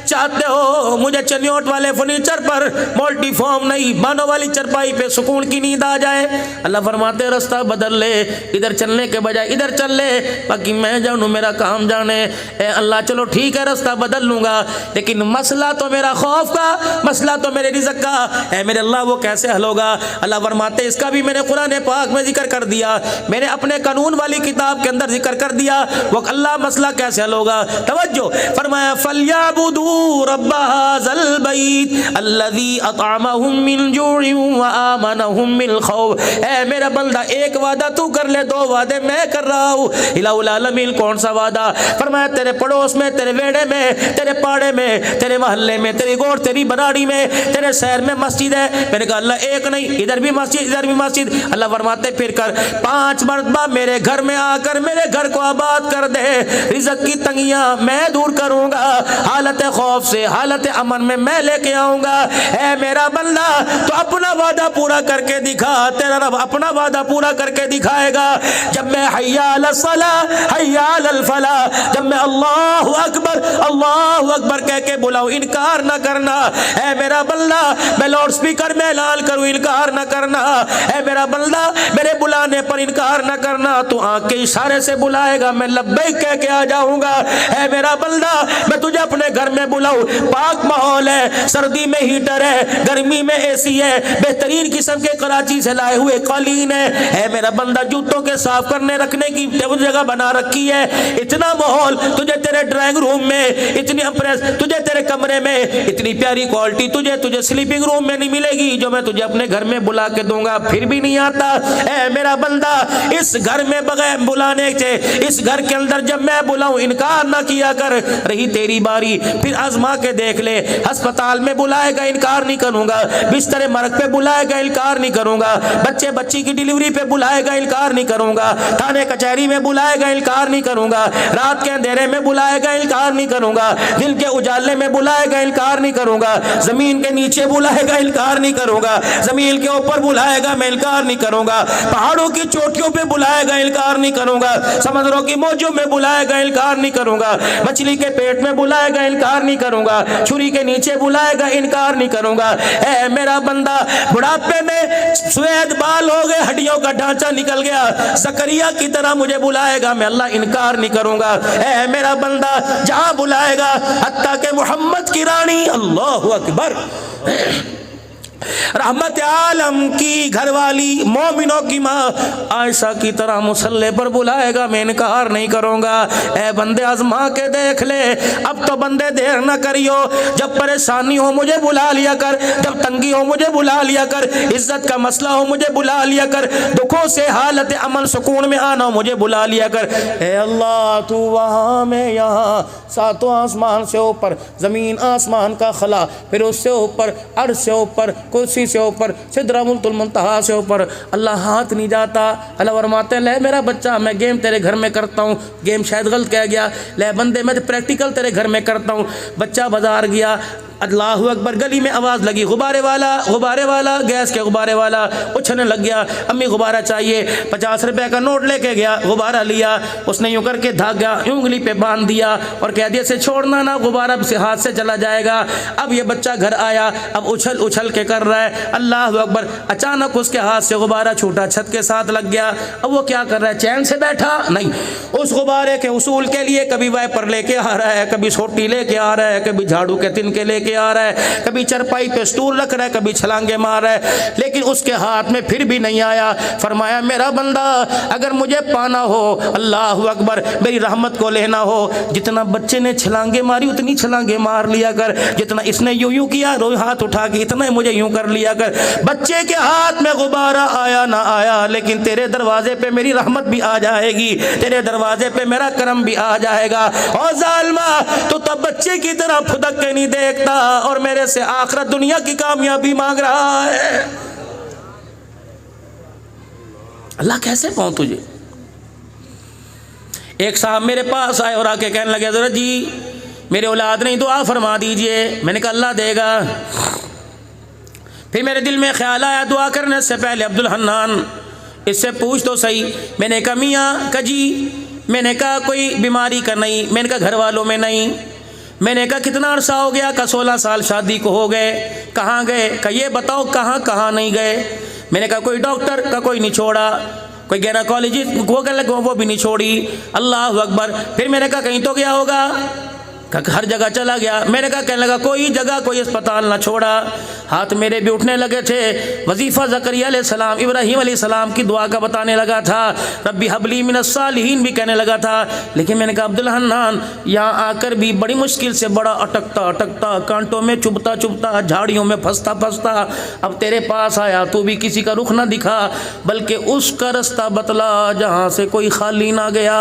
چاہتے ہو مجھے چنیوٹ والے فرنیچر پر مولٹی فارم نہیں بانوں والی چرپائی پہ سکون کی نیند آ جائے. اللہ فرماتے رستہ بدل لے, ادھر چلنے کے بجائے ادھر چل لے, باقی میں جانوں میرا کام جانے. اے اللہ چلو ٹھیک ہے رستہ بدل لوں گا, لیکن مسئلہ تو میرا خوف کا, مسئلہ تو میرے رزق کا, اے میرے اللہ وہ کیسے حل ہوگا؟ اللہ فرماتے اس کا بھی میں نے قرآن پاک میں ذکر کر دیا, میں نے اپنے قانون والی کتاب کے اندر ذکر کر دیا. وہ اللہ مسئلہ کیسے حل ہوگا؟ توجہ فرمایا فَلْيَعْبُدُوا رب هذا البيت الذي اطعمهم من جوع وآمنهم من خوف. اے میرا بندہ ایک وعدہ تو کر لے, دو وعدے میں کر رہا ہوں. الہ العالمین کون سا وعدہ؟ فرمایا تیرے پڑوس میں, تیرے ویڑے میں, تیرے پاڑے میں, تیرے محلے میں, تیری گوڑ تیری بناڑی میں, تیرے شہر میں مسجد ہے. میں نے کہا اللہ ایک نہیں, ادھر بھی مسجد ادھر بھی مسجد. اللہ فرماتے پھر کر 5 مرتبہ میرے گھر میں آ کر میرے گھر کو آباد کر دے, رزق کی تنگیاں میں دور کروں گا, حالت خوف خوف سے حالت امن میں لے کے آؤں گا۔ اے میرا بندہ تو اپنا وعدہ پورا کر کے دکھا، تیرا رب اپنا وعدہ پورا کر کے دکھائے گا۔ جب میں حی علی الصلاۃ حی علی الفلاح، جب میں اللہ اکبر کہہ کے بلاؤں، انکار نہ کرنا۔ اے میرا بندہ میں لاؤڈ سپیکر میں اعلان کروں، انکار نہ کرنا۔ اے میرا بندہ میرے بلانے پر انکار نہ کرنا۔ تو آنکھ کے اشارے سے بلائے گا، میں لبیک کہہ کے آ جاؤں گا۔ اے میرا بندہ میں تجھے اپنے گھر میں بلاؤں، پاک ماحول ہے، سردی میں ہیٹر ہے، گرمی میں اے سی ہے، بہترین قسم کے کراچی سے لائے ہوئے قالین ہے۔ اے میرا بندہ جوتوں کے صاف کرنے رکھنے کی جگہ بنا رکھی ہے، اتنا ماحول تجھے تیرے ڈرائنگ روم میں، اتنی امپریس تجھے تیرے کمرے میں، اتنی پیاری کوالٹی تجھے سلیپنگ روم میں نہیں ملے گی جو میں تجھے اپنے گھر میں بلا کے دوں گا، پھر بھی نہیں آتا۔ اے میرا بندہ اس گھر میں بغیر بلانے سے، اس گھر کے اندر جب میں بلاؤں انکار نہ کیا کر۔ رہی تیری باری، پھر آزما کے دیکھ لے، ہسپتال میں بلائے گا انکار نہیں کروں گا، بستر مرگ پہ بلائے گا انکار نہیں کروں گا، بچی کی ڈیلیوری پہ بلائے گا انکار نہیں کروں گا، تھانے کچہری میں بلائے گا انکار نہیں کروں گا، رات کے اندھیرے میں بلائے گا انکار نہیں کروں گا، دل کے اجالے میں بلائے گا انکار نہیں کروں گا، زمین کے نیچے بلائے گا انکار نہیں کروں گا، زمین کے اوپر بلائے گا میں انکار نہیں کروں گا، پہاڑوں کی چوٹیوں پہ بلائے گا انکار نہیں کروں گا، سمندروں کی موجوں میں بلائے گا انکار نہیں کروں گا، مچھلی کے پیٹ میں بلائے گا انکار نہیں کروں گا، چھری کے نیچے بلائے گا انکار نہیں کروں گا۔ اے میرا بندہ بڑھاپے میں سوید بال ہو گئے، ہڈیوں کا ڈھانچہ نکل گیا، زکریا کی طرح مجھے بلائے گا میں اللہ انکار نہیں کروں گا۔ اے میرا بندہ جہاں بلائے گا، حتیٰ کہ محمد کی رانی، اللہ اکبر، رحمت عالم کی گھر والی، مومنوں کی ماں عائشہ کی طرح مصلی پر بلائے گا میں انکار نہیں کروں گا۔ اے بندے آزما کے دیکھ لے، اب تو بندے دیر نہ کریو، جب پریشانی ہو مجھے بلا لیا کر، جب تنگی ہو مجھے بلا لیا کر، عزت کا مسئلہ ہو مجھے بلا لیا کر، دکھوں سے حالت امن سکون میں آنا ہو مجھے بلا لیا کر۔ اے اللہ تو وہاں میں یہاں، ساتوں آسمان سے اوپر، زمین آسمان کا خلا، پھر اس سے اوپر، عرش سے اوپر، کرسی سے اوپر، سدرۃ المنتہا سے اوپر، اللہ ہاتھ نہیں جاتا۔ اللہ فرماتے ہیں لے میرا بچہ میں گیم تیرے گھر میں کرتا ہوں، گیم شاید غلط کہہ گیا، لے بندے میں پریکٹیکل تیرے گھر میں کرتا ہوں۔ بچہ بازار گیا، اللہ اکبر، گلی میں آواز لگی، غبارے والا گیس کے غبارے والا اچھلنے لگ گیا، امی غبارہ چاہیے، 50 روپے کا نوٹ لے کے گیا، غبارہ لیا، اس نے یوں کر کے دھاگا انگلی پہ باندھ دیا اور کہہ دیا سے چھوڑنا نا، غبارہ سے ہاتھ سے چلا جائے گا۔ اب یہ بچہ گھر آیا، اب اچھل کے کر رہا ہے، اللہ اکبر، اچانک اس کے ہاتھ سے غبارہ چھوٹا، چھت کے ساتھ لگ گیا۔ اب وہ کیا کر رہا ہے؟ چین سے بیٹھا نہیں، اس غبارے کے اصول کے لیے کبھی وائپر لے کے آ رہا ہے، کبھی سوٹی لے کے آ رہا ہے، کبھی جھاڑو کے تن کے لے کے آ رہا ہے، کبھی چرپائی پہ سٹول رکھ رہا ہے، کبھی چھلانگے مار رہا ہے، لیکن اس کے ہاتھ میں پھر بھی نہیں آیا۔ فرمایا میرا بندہ اگر مجھے پانا ہو، اللہ اکبر، میری رحمت کو لینا ہو، جتنا بچے نے چھلانگے ماری اتنی چھلانگے مار لیا کر، جتنا اس نے یوں کیا رو ہاتھ اٹھا کے اتنا مجھے یوں کر لیا کر۔ بچے کے ہاتھ میں غبارہ آیا نہ آیا، لیکن تیرے دروازے پہ میری رحمت بھی آ جائے گی، تیرے دروازے پہ میرا کرم بھی آ جائے گا۔ اور ظالمہ تو تب بچے کی طرح پھدک کے نہیں دیکھتا اور میرے سے آخرت دنیا کی کامیابی مانگ رہا ہے۔ اللہ کیسے پاؤں تجھے؟ ایک صاحب میرے پاس آئے اور آ کے کہنے لگے حضرت جی میرے اولاد نہیں، دعا فرما دیجئے۔ میں نے کہا اللہ دے گا۔ پھر میرے دل میں خیال آیا دعا کرنے سے پہلے عبدالحنان اس سے پوچھ تو صحیح۔ میں نے کہا میاں کجی، میں نے کہا کوئی بیماری کا نہیں، میں نے کہا گھر والوں میں نہیں، میں نے کہا کتنا عرصہ ہو گیا؟ کہا 16 سال شادی کو ہو گئے۔ کہاں گئے؟ کہا یہ بتاؤ کہاں نہیں گئے؟ میں نے کہا کوئی ڈاکٹر کا کوئی نہیں چھوڑا، کوئی گینیکالوجسٹ وہ بھی نہیں چھوڑی۔ اللہ اکبر۔ پھر میں نے کہا کہیں تو گیا ہوگا؟ کہا ہر جگہ چلا گیا۔ میں نے کہا کہنے لگا کوئی جگہ کوئی اسپتال نہ چھوڑا۔ ہاتھ میرے بھی اٹھنے لگے تھے، وظیفہ زکریا علیہ السلام، ابراہیم علیہ السلام کی دعا کا بتانے لگا تھا، ربی حبلی من الصالحین بھی کہنے لگا تھا، لیکن میں نے کہا عبدالحنان یہاں آ کر بھی بڑی مشکل سے، بڑا اٹکتا کانٹوں میں چبھتا جھاڑیوں میں پھنستا اب تیرے پاس آیا، تو بھی کسی کا رخ نہ دکھا بلکہ اس کا رستہ بتلا جہاں سے کوئی خالی نہ گیا،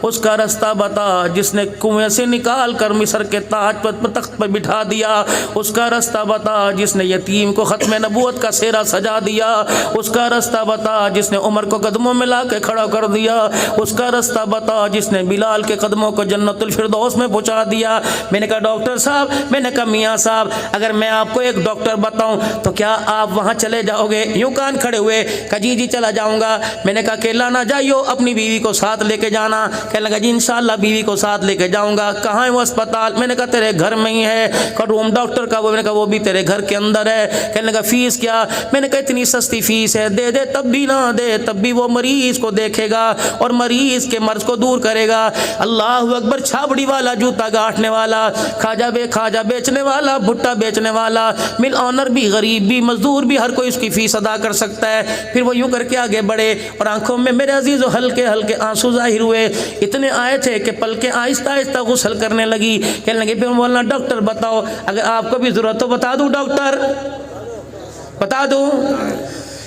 اس کا رستہ بتا جس نے کنویں سے نکال کر مصر کے تاج پر تخت پر بٹھا دیا، اس کا رستہ بتا جس نے یتیم کو ختم نبوت کا سہرا سجا دیا، اس کا رستہ بتا جس نے عمر کو قدموں میں لا کے کھڑا کر دیا، اس کا رستہ بتا جس نے بلال کے قدموں کو جنت الفردوس میں پہنچا دیا۔ میں نے کہا ڈاکٹر صاحب، میں نے کہا میاں صاحب، اگر میں آپ کو ایک ڈاکٹر بتاؤں تو کیا آپ وہاں چلے جاؤ گے؟ یوں کان کھڑے ہوئے، کہا جی جی چلا جاؤں گا۔ میں نے کہا اکیلا نہ جائیو، اپنی بیوی کو ساتھ لے کے جانا۔ کہنے لگا جی انشاءاللہ بیوی کو ساتھ لے کے جاؤں گا۔ کہاں ہے وہ اسپتال؟ میں نے کہا تیرے گھر میں ہی ہے۔ کہا روم ڈاکٹر کا وہ؟ میں نے کہا وہ بھی تیرے گھر کے اندر ہے۔ کہنے لگا فیس کیا؟ میں نے کہا اتنی سستی فیس ہے، دے دے تب بھی نہ دے تب بھی وہ مریض کو دیکھے گا اور مریض کے مرض کو دور کرے گا۔ اللہ اکبر! چھابڑی والا، جوتا گاٹھنے والا، کھاجا بیچنے والا، بھٹا بیچنے والا، مل آنر بھی، غریب بھی، مزدور بھی، ہر کوئی اس کی فیس ادا کر سکتا ہے۔ پھر وہ یوں کر کے آگے بڑھے اور آنکھوں میں میرے عزیزو ہلکے ہلکے آنسو ظاہر ہوئے، اتنے آئے تھے کہ پلکیں آہستہ آہستہ غسل کرنے لگی۔ کہنے لگے پھر بولنا ڈاکٹر بتاؤ، اگر آپ کو بھی ضرورت ہو بتا دوں ڈاکٹر، بتا دوں؟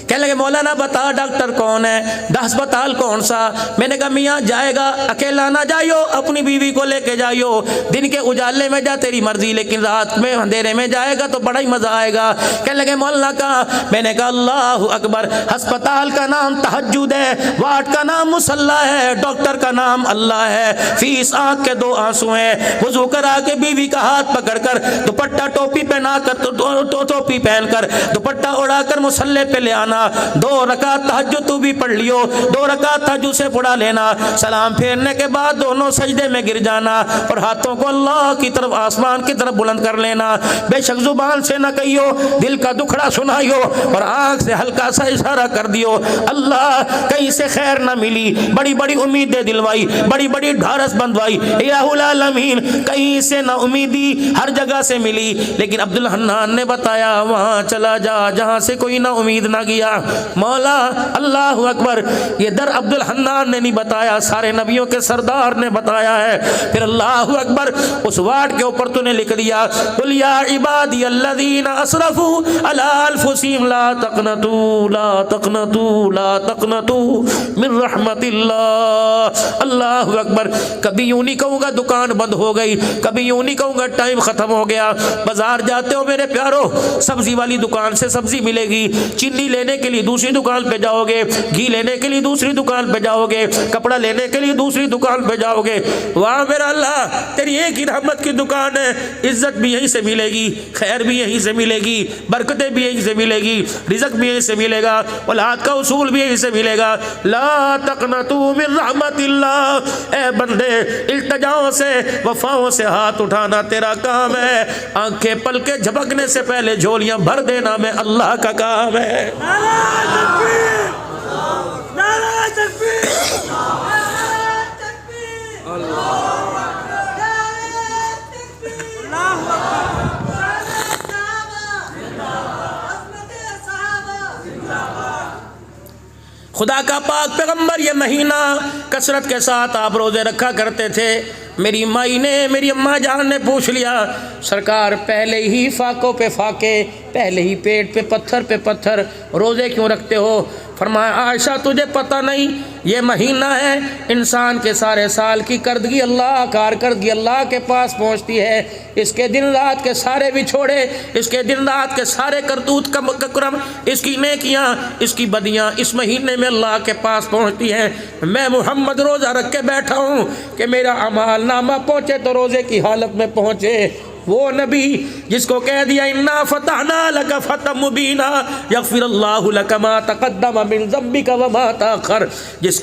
کہنے لگے مولانا بتا ڈاکٹر کون ہے، ہسپتال کون سا؟ میں نے کہا میاں جائے گا اکیلا نہ جائیو، اپنی بیوی کو لے کے جائیو۔ دن کے اجالے میں جا تیری مرضی، لیکن رات میں اندھیرے میں جائے گا تو بڑا ہی مزہ آئے گا۔ کہنے لگے مولانا کہا؟ میں نے کہا اللہ اکبر! ہسپتال کا نام تہجد ہے، وارڈ کا نام مصلی ہے، ڈاکٹر کا نام اللہ ہے۔ فیس آنکھ کے 2 آنسو ہیں۔ وضو کرا کے بیوی کا ہاتھ پکڑ کر دوپٹہ ٹوپی پہنا کر ٹوپی پہن کر دوپٹہ اڑا کر مصلی پہ لے آنا، 2 رکعت تہجد تو بھی پڑھ لیو، 2 رکعت تہجد سے پڑھا لینا، سلام پھیرنے کے بعد دونوں سجدے میں گر جانا اور ہاتھوں کو اللہ کی طرف، آسمان کی طرف بلند کر لینا۔ بے شک زبان سے نہ کہیو، دل کا دکھڑا سنائیو اور آنکھ سے ہلکا سا اشارہ کر دیو، اللہ کہیں سے خیر نہ ملی، بڑی بڑی امیدیں دلوائی، بڑی بڑی ڈھارس بندوائی، الہ العالمین کہیں سے نہ امیدی، ہر جگہ سے ملی، لیکن عبد الحنان نے بتایا وہاں چلا جا جہاں سے کوئی نہ امید نہ گیا۔ مولا اللہ اکبر! یہ در عبد الحنان نے نہیں بتایا، سارے نبیوں کے سردار نے بتایا ہے۔ پھر اللہ اکبر! اس وارڈ کے اوپر تو نے لکھ دیا قل یا عبادی الذین اسرفوا علی انفسہم لا تقنطوا لا تقنطوا لا تقنطوا من رحمت اللہ۔ اللہ اکبر! کبھی یوں نہیں کہوں گا دکان بند ہو گئی، کبھی یوں نہیں کہوں گا ٹائم ختم ہو گیا۔ بازار جاتے ہو میرے پیارو، سبزی والی دکان سے سبزی ملے گی، چینی لینے کے لیے دوسری دکان پہ جاؤ گے، گھی لینے کے لیے دوسری دکان پہ جاؤ گے، کپڑا لینے کے لیے دوسری دکان پہ جاؤ گے۔ واہ میرا اللہ، تیری ایک ہی رحمت کی دکان ہے، عزت بھی یہیں سے ملے گی، خیر بھی یہیں سے ملے گی، برکتیں بھی یہیں سے ملے گی، رزق بھی یہیں سے ملے گا، اولاد کا اصول بھی یہیں سے ملے گا۔ لا تقنطوا من رحمت اللہ، اے بندے التجاؤں سے، وفاؤں سے ہاتھ اٹھانا تیرا کام ہے، آنکھیں پلکیں جھپکنے سے پہلے جھولیاں بھر دینا میں اللہ کا کام ہے۔ نعرہ تکبیر! نعرہ تکبیر! اللہ خدا کا پاک پیغمبر یہ مہینہ کثرت کے ساتھ آپ روزے رکھا کرتے تھے۔ میری مائی نے، میری اماں جان نے پوچھ لیا سرکار پہلے ہی فاقوں پہ فاقے، پہلے ہی پیٹ پہ پتھر روزے کیوں رکھتے ہو؟ فرمایا عائشہ تجھے پتہ نہیں، یہ مہینہ ہے انسان کے سارے سال کی کردگی اللہ، کارکردگی اللہ کے پاس پہنچتی ہے، اس کے دن رات کے سارے بچھوڑے، اس کے دن رات کے سارے کرتوت کا کرم، اس کی نیکیاں، اس کی بدیاں اس مہینے میں اللہ کے پاس پہنچتی ہیں۔ میں محمد روزہ رکھ کے بیٹھا ہوں کہ میرا اعمال نامہ پہنچے تو روزے کی حالت میں پہنچے۔ وہ نبی جس کو کہہ دیا انا فتحنا لک فتحا مبینا یغفر اللہ لک ما تقدم من ذنبک وما تاخر، جس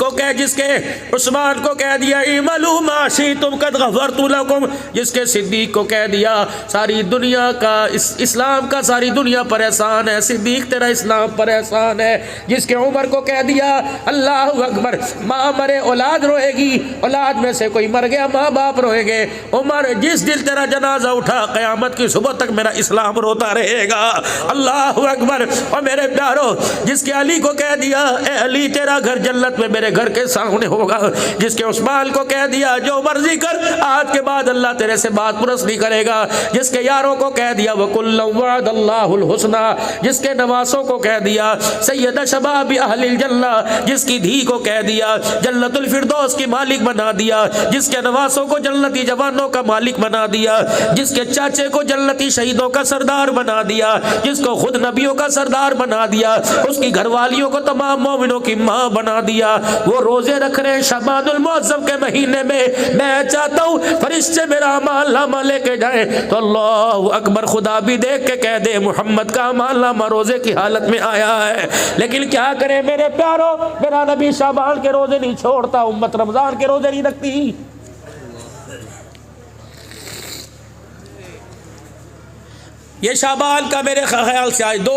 کے عثمان کو کہہ دیا اعملوا ما شئتم قد غفرت لکم، جس کے صدیق کو کہہ دیا ساری دنیا کا اسلام کا ساری دنیا پر احسان ہے، صدیق تیرا اسلام پر احسان ہے، جس کے عمر کو کہہ دیا اللہ اکبر ماں مرے اولاد روئے گی، اولاد میں سے کوئی مر گیا ماں باپ روئے گے، عمر جس دل تیرا جنازہ اٹھا اٹھا قیامت کی صبح تک میرا اسلام روتا رہے گا۔ اللہ اکبر۔ اور میرے پیارو، جس کے علی کو کہہ دیا اے علی تیرا گھر جنت میں میرے گھر کے سامنے ہوگا، جس کے عثمان کو کہہ دیا جو مرضی کر آج کے بعد اللہ تیرے سے بات پرس نہیں کرے گا، جس کے یاروں کو کہہ دیا وَكُلًّا وَعَدَ اللَّهُ الْحُسْنَى، جس کے نواسوں کو کہہ دیا سید شباب اہل الجنہ، جس کی دھی کو کہہ دیا جنت الفردوس کی مالک بنا دیا، جس کے نواسوں کو جنتی جوانوں کا مالک بنا دیا، جس کے چاچے کو جنتی شہیدوں کا سردار بنا دیا، جس کو خود نبیوں کا سردار بنا دیا، اس کی گھر والیوں کو تمام مومنوں کی ماں بنا دیا، وہ روزے رکھ رہے ہیں شعبان المعظم کے مہینے میں، میں چاہتا ہوں فرشتے میرا اعمال نامہ لے کے جائیں تو اللہ اکبر خدا بھی دیکھ کے کہہ دے محمد کا اعمال نامہ روزے کی حالت میں آیا ہے۔ لیکن کیا کریں میرے پیارو، میرا نبی شعبان کے روزے نہیں چھوڑتا، امت رمضان کے روزے نہیں رکھتی۔ یہ شعبان کا میرے خیال سے آج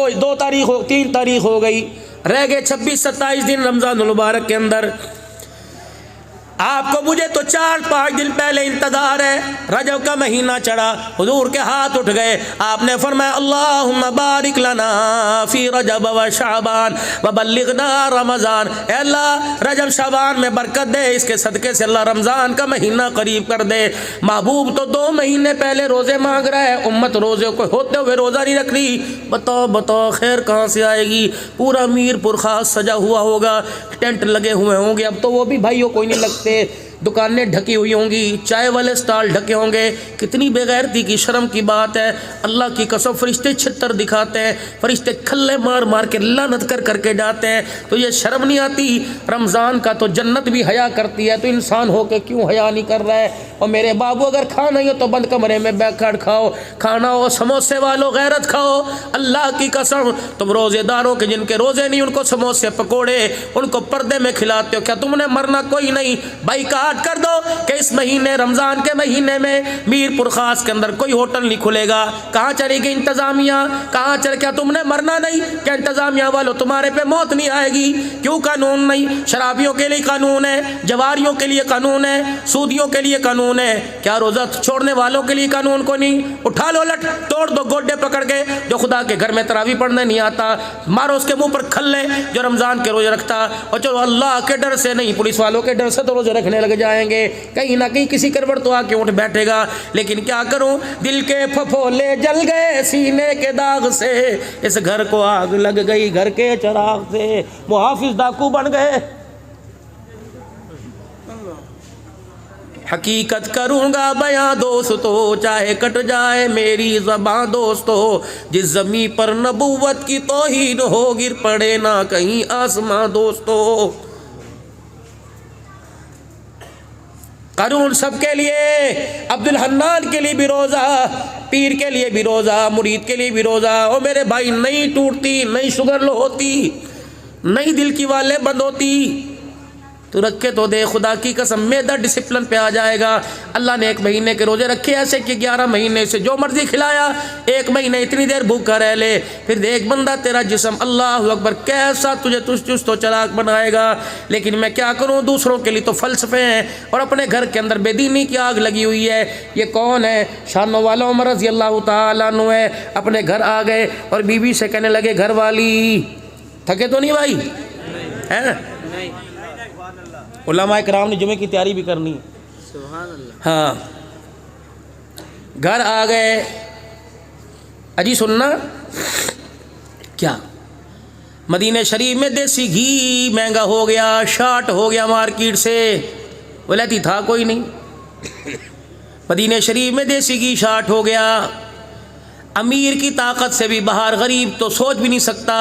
تین تاریخ ہو گئی، رہ گئے 26-27 دن رمضان المبارک کے اندر۔ آپ کو مجھے تو 4-5 دن پہلے انتظار ہے، رجب کا مہینہ چڑھا، حضور کے ہاتھ اٹھ گئے، آپ نے فرمایا اللہم بارک لنا فی رجب و شعبان وبلغنا رمضان، اے اللہ رجب شعبان میں برکت دے، اس کے صدقے سے اللہ رمضان کا مہینہ قریب کر دے۔ محبوب تو 2 مہینے پہلے روزے مانگ رہا ہے، امت روزے کو ہوتے ہوئے روزہ نہیں رکھ رہی۔ بتاؤ خیر کہاں سے آئے گی؟ پورا میر پور خاص سجا ہوا ہوگا، ٹینٹ لگے ہوئے ہوں گے، اب تو وہ بھی بھائیوں کوئی نہیں لگتے، دکانیں ڈھکی ہوئی ہوں گی، چائے والے سٹال ڈھکے ہوں گے۔ کتنی بے غیرتی کی شرم کی بات ہے، اللہ کی قسم فرشتے چھتر دکھاتے ہیں، فرشتے کھلے مار مار کے لعنت کر کے جاتے ہیں، تو یہ شرم نہیں آتی؟ رمضان کا تو جنت بھی حیا کرتی ہے، تو انسان ہو کے کیوں حیا نہیں کر رہا ہے؟ اور میرے بابو اگر کھانا ہی ہو تو بند کمرے میں بیٹھ کر کھاؤ، کھانا ہو سموسے والوں غیرت کھاؤ۔ اللہ کی قسم تم روزے داروں کے جن کے روزے نہیں ان کو سموسے پکوڑے ان کو پردے میں کھلاتے ہو، کیا تم نے مرنا کوئی نہیں؟ بھائی کر دو کہ اس مہینے رمضان کے مہینے میں میر پور خاص کے اندر کوئی ہوٹل نہیں کھلے گا۔ کہاں چلے گی انتظامیہ؟ کہاں چل؟ کیا تم نے مرنا نہیں؟ کیا انتظامیہ والوں تمہارے پہ موت نہیں آئے گی؟ کیوں قانون نہیں؟ شرابیوں کے لیے قانون ہے، جواریوں کے لیے قانون ہے، سودیوں کے لیے قانون ہے، کیا روزہ چھوڑنے والوں کے لیے قانون کو نہیں؟ اٹھا لو لٹ توڑ دو گوڈے پکڑ کے، جو خدا کے گھر میں تراویح پڑھنے نہیں آتا مارو اس کے منہ پر کھلے، جو رمضان کے روزے رکھتا، اور چلو اللہ کے ڈر سے نہیں پولیس والوں کے ڈر سے تو روزے رکھنے لگ جائیں گے، کہیں نہ کہیں کسی کروڑ تو آ کے اٹھ بیٹھے گا۔ لیکن کیا کروں، دل کے پھپھولے جل گئے سینے کے داغ سے، اس گھر کو آگ لگ گئی گھر کے چراغ سے، محافظ ڈاکو بن گئے۔ حقیقت کروں گا بیاں دوستو چاہے کٹ جائے میری زبان دوستو، جس زمین پر نبوت کی توہین ہو گر پڑے نہ کہیں آسماں دوستو۔ قانون سب کے لیے، عبد الحنان کے لیے بھی روزہ، پیر کے لیے بھی روزہ، مرید کے لیے بھی روزہ۔ او میرے بھائی نہیں ٹوٹتی، نہیں شوگر لو ہوتی، نہیں دل کی والے بند ہوتی، تو رکھے تو دے، خدا کی قسم میدا ڈسپلن پہ آ جائے گا۔ اللہ نے 1 مہینے کے روزے رکھے ایسے کہ 11 مہینے سے جو مرضی کھلایا، 1 مہینے اتنی دیر بھوکا رہ لے، پھر دیکھ بندہ تیرا جسم اللہ اکبر کیسا تجھے چست و چلاک بنائے گا۔ لیکن میں کیا کروں، دوسروں کے لیے تو فلسفے ہیں اور اپنے گھر کے اندر بے دینی کی آگ لگی ہوئی ہے۔ یہ کون ہے؟ شانوں والا عمر رضی اللہ تعالیٰ عنہ ہے۔ اپنے گھر آ گئے اور بیوی سے کہنے لگے گھر والی تھکے تو نہیں بھائی؟ ہیں علماء کرام نے جمعے کی تیاری بھی کرنی ہے، سبحان اللہ۔ ہاں گھر آ گئے، اجی سننا کیا، مدینہ شریف میں دیسی گھی مہنگا ہو گیا، شارٹ ہو گیا مارکیٹ سے، ولیتی تھا کوئی نہیں۔ مدینہ شریف میں دیسی گھی شارٹ ہو گیا، امیر کی طاقت سے بھی باہر غریب تو سوچ بھی نہیں سکتا۔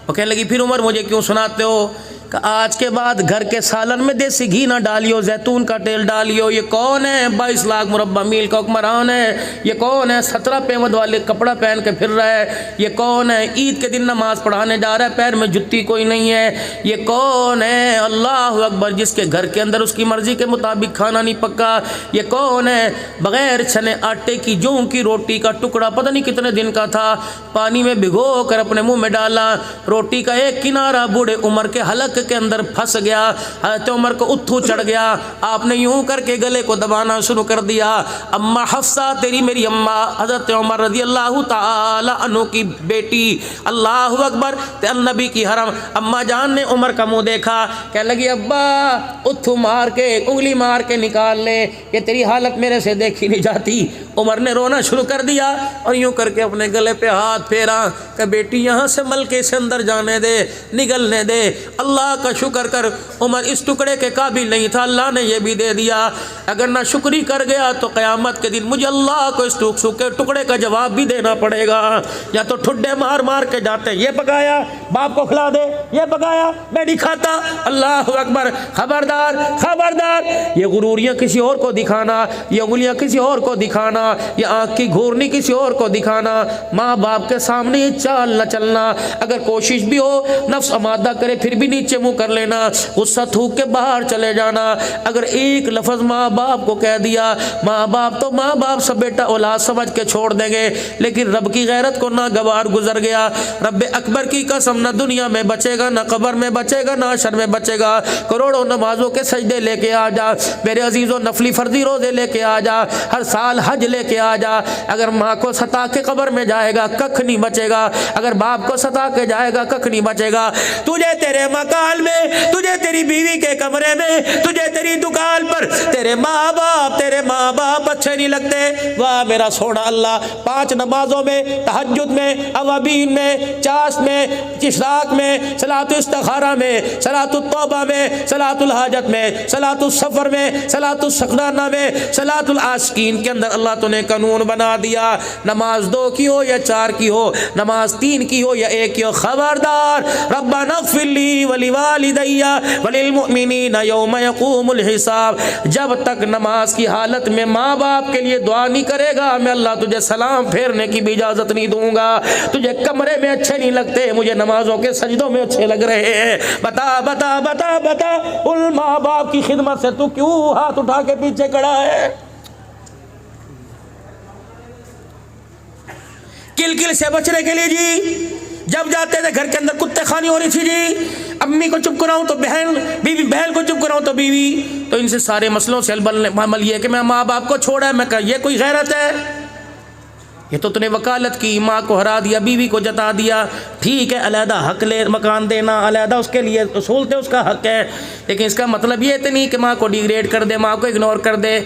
وہ کہنے لگی پھر عمر مجھے کیوں سناتے ہو، کہ آج کے بعد گھر کے سالن میں دیسی گھی نہ ڈالیو، زیتون کا تیل ڈالیو۔ یہ کون ہے؟ 22 لاکھ مربع میل کا حکمران ہے۔ یہ کون ہے؟ 17 پیمد والے کپڑا پہن کے پھر رہا ہے۔ یہ کون ہے؟ عید کے دن نماز پڑھانے جا رہا ہے، پیر میں جتی کوئی نہیں ہے۔ یہ کون ہے؟ اللہ اکبر، جس کے گھر کے اندر اس کی مرضی کے مطابق کھانا نہیں پکا۔ یہ کون ہے؟ بغیر چھنے آٹے کی جوں کی روٹی کا ٹکڑا پتہ نہیں کتنے دن کا تھا، پانی میں بھگو کر اپنے منہ میں ڈالا، روٹی کا ایک کنارہ بوڑھے عمر کے حلق کے اندر پھنس گیا. حضرت عمر کو اتھو چڑھ گیا. آپ نے یوں کر کے گلے کو دبانا شروع کر دیا. اما حفصہ تیری میری اماں حضرت عمر رضی اللہ تعالی عنہ کی بیٹی, اللہ اکبر, نبی کی حرم, اما جان نے عمر کا منہ دیکھا, کہنے لگی ابا اتھو مار کے انگلی مار کے نکال لے, یہ تیری حالت میرے سے دیکھی نہیں جاتی. عمر نے رونا شروع کر دیا اور یوں کر کے اپنے گلے پہ ہاتھ پھیرا کہ بیٹی یہاں سے ملکے سے اندر جانے دے, نگلنے دے. اللہ کا شکر کر, عمر اس ٹکڑے کے قابل نہیں تھا, اللہ نے یہ بھی دے دیا. اگر نہ شکری کر گیا تو قیامت کے دن مجھے اللہ کو اس سوکھے ٹکڑے کا جواب بھی دینا پڑے گا. یا تو ٹھڈے مار مار کے جاتے, یہ پکایا باپ کو کھلا دے, یہ پکایا میں نہیں کھاتا. اللہ اکبر. خبردار خبردار, یہ غروریاں کسی اور کو دکھانا, یہ انگلیاں کسی اور کو دکھانا, یہ آنکھ کی گھورنی کسی اور کو دکھانا, ماں باپ کے سامنے یہ چال نہ چلنا. اگر کوشش بھی ہو نفس آمادہ کرے پھر بھی نیچے منہ کر لینا, غصہ تھوک کے باہر چلے جانا. اگر ایک لفظ ماں باپ کو کہہ دیا, ماں باپ تو ماں باپ سب بیٹا اولاد سمجھ کے چھوڑ دیں گے, لیکن رب کی غیرت کو ناگوار گزر گیا. رب اکبر کی قسم, نہ دنیا میں بچے گا, نہ قبر میں بچے گا, نہ حشر میں بچے گا. کروڑوں نمازوں کے سجدے لے کے آ جا میرے عزیزوں, نفلی فرضی روزے لے کے آ جا, ہر سال حج لے کے آ جا. اگر ماں کو ستا کے قبر میں جائے گا ککھ نہیں بچے گا, اگر باپ کو ستا کے جائے گا ککھ نہیں بچے گا. تجھے تیرے مکان میں, تجھے تیری بیوی کے کمرے میں, تجھے تیری دکان پر تیرے ماں باپ اچھے نہیں لگتے. واہ میرا سونا اللہ, 5 نمازوں میں, تہجد میں, اوابین میں, چاش میں, اشراق میں, صلاۃ استخارہ میں, صلاۃ التوبہ میں, صلاۃ الحاجت میں, صلاۃ السفر میں, صلاۃ السقرانہ میں, صلاۃ العاشقین کے اندر اللہ تو نے قانون بنا دیا. نماز 2 کی ہو یا 4 کی ہو, نماز 3 کی ہو یا 1 کی ہو, خبردار ربنا اغفر لی ولوالدی وللمؤمنین یوم یقوم الحساب. جب تک نماز کی حالت میں ماں باپ کے لیے دعا نہیں کرے گا, میں اللہ تجھے سلام پھیرنے کی بھی اجازت نہیں دوں گا. تجھے کمرے میں اچھے نہیں لگتے, مجھے نمازوں کے سجدوں میں اچھے لگ رہے ہیں. بتا بتا بتا بتا, ان ماں باپ کی خدمت سے تو کیوں ہاتھ اٹھا کے پیچھے کھڑا ہے؟ کل کل سے بچنے کے لیے جی, جب جاتے تھے گھر کے اندر کتے خانی ہو رہی تھی جی, امی کو چپ کراؤں تو بہن, بیوی بہن کو چپ کراؤں تو بیوی. تو ان سے سارے مسئلوں سے عمل یہ کہ میں ماں باپ کو چھوڑا, میں کہا یہ کوئی غیرت ہے؟ یہ تو نے وکالت کی, ماں کو ہرا دیا, بیوی کو جتا دیا. ٹھیک ہے علیحدہ حق لے, مکان دینا علیحدہ اس کے لیے اصولتے اس کا حق ہے, لیکن اس کا مطلب یہ تو نہیں کہ ماں کو ڈیگریڈ کر دے, ماں کو اگنور کر دے.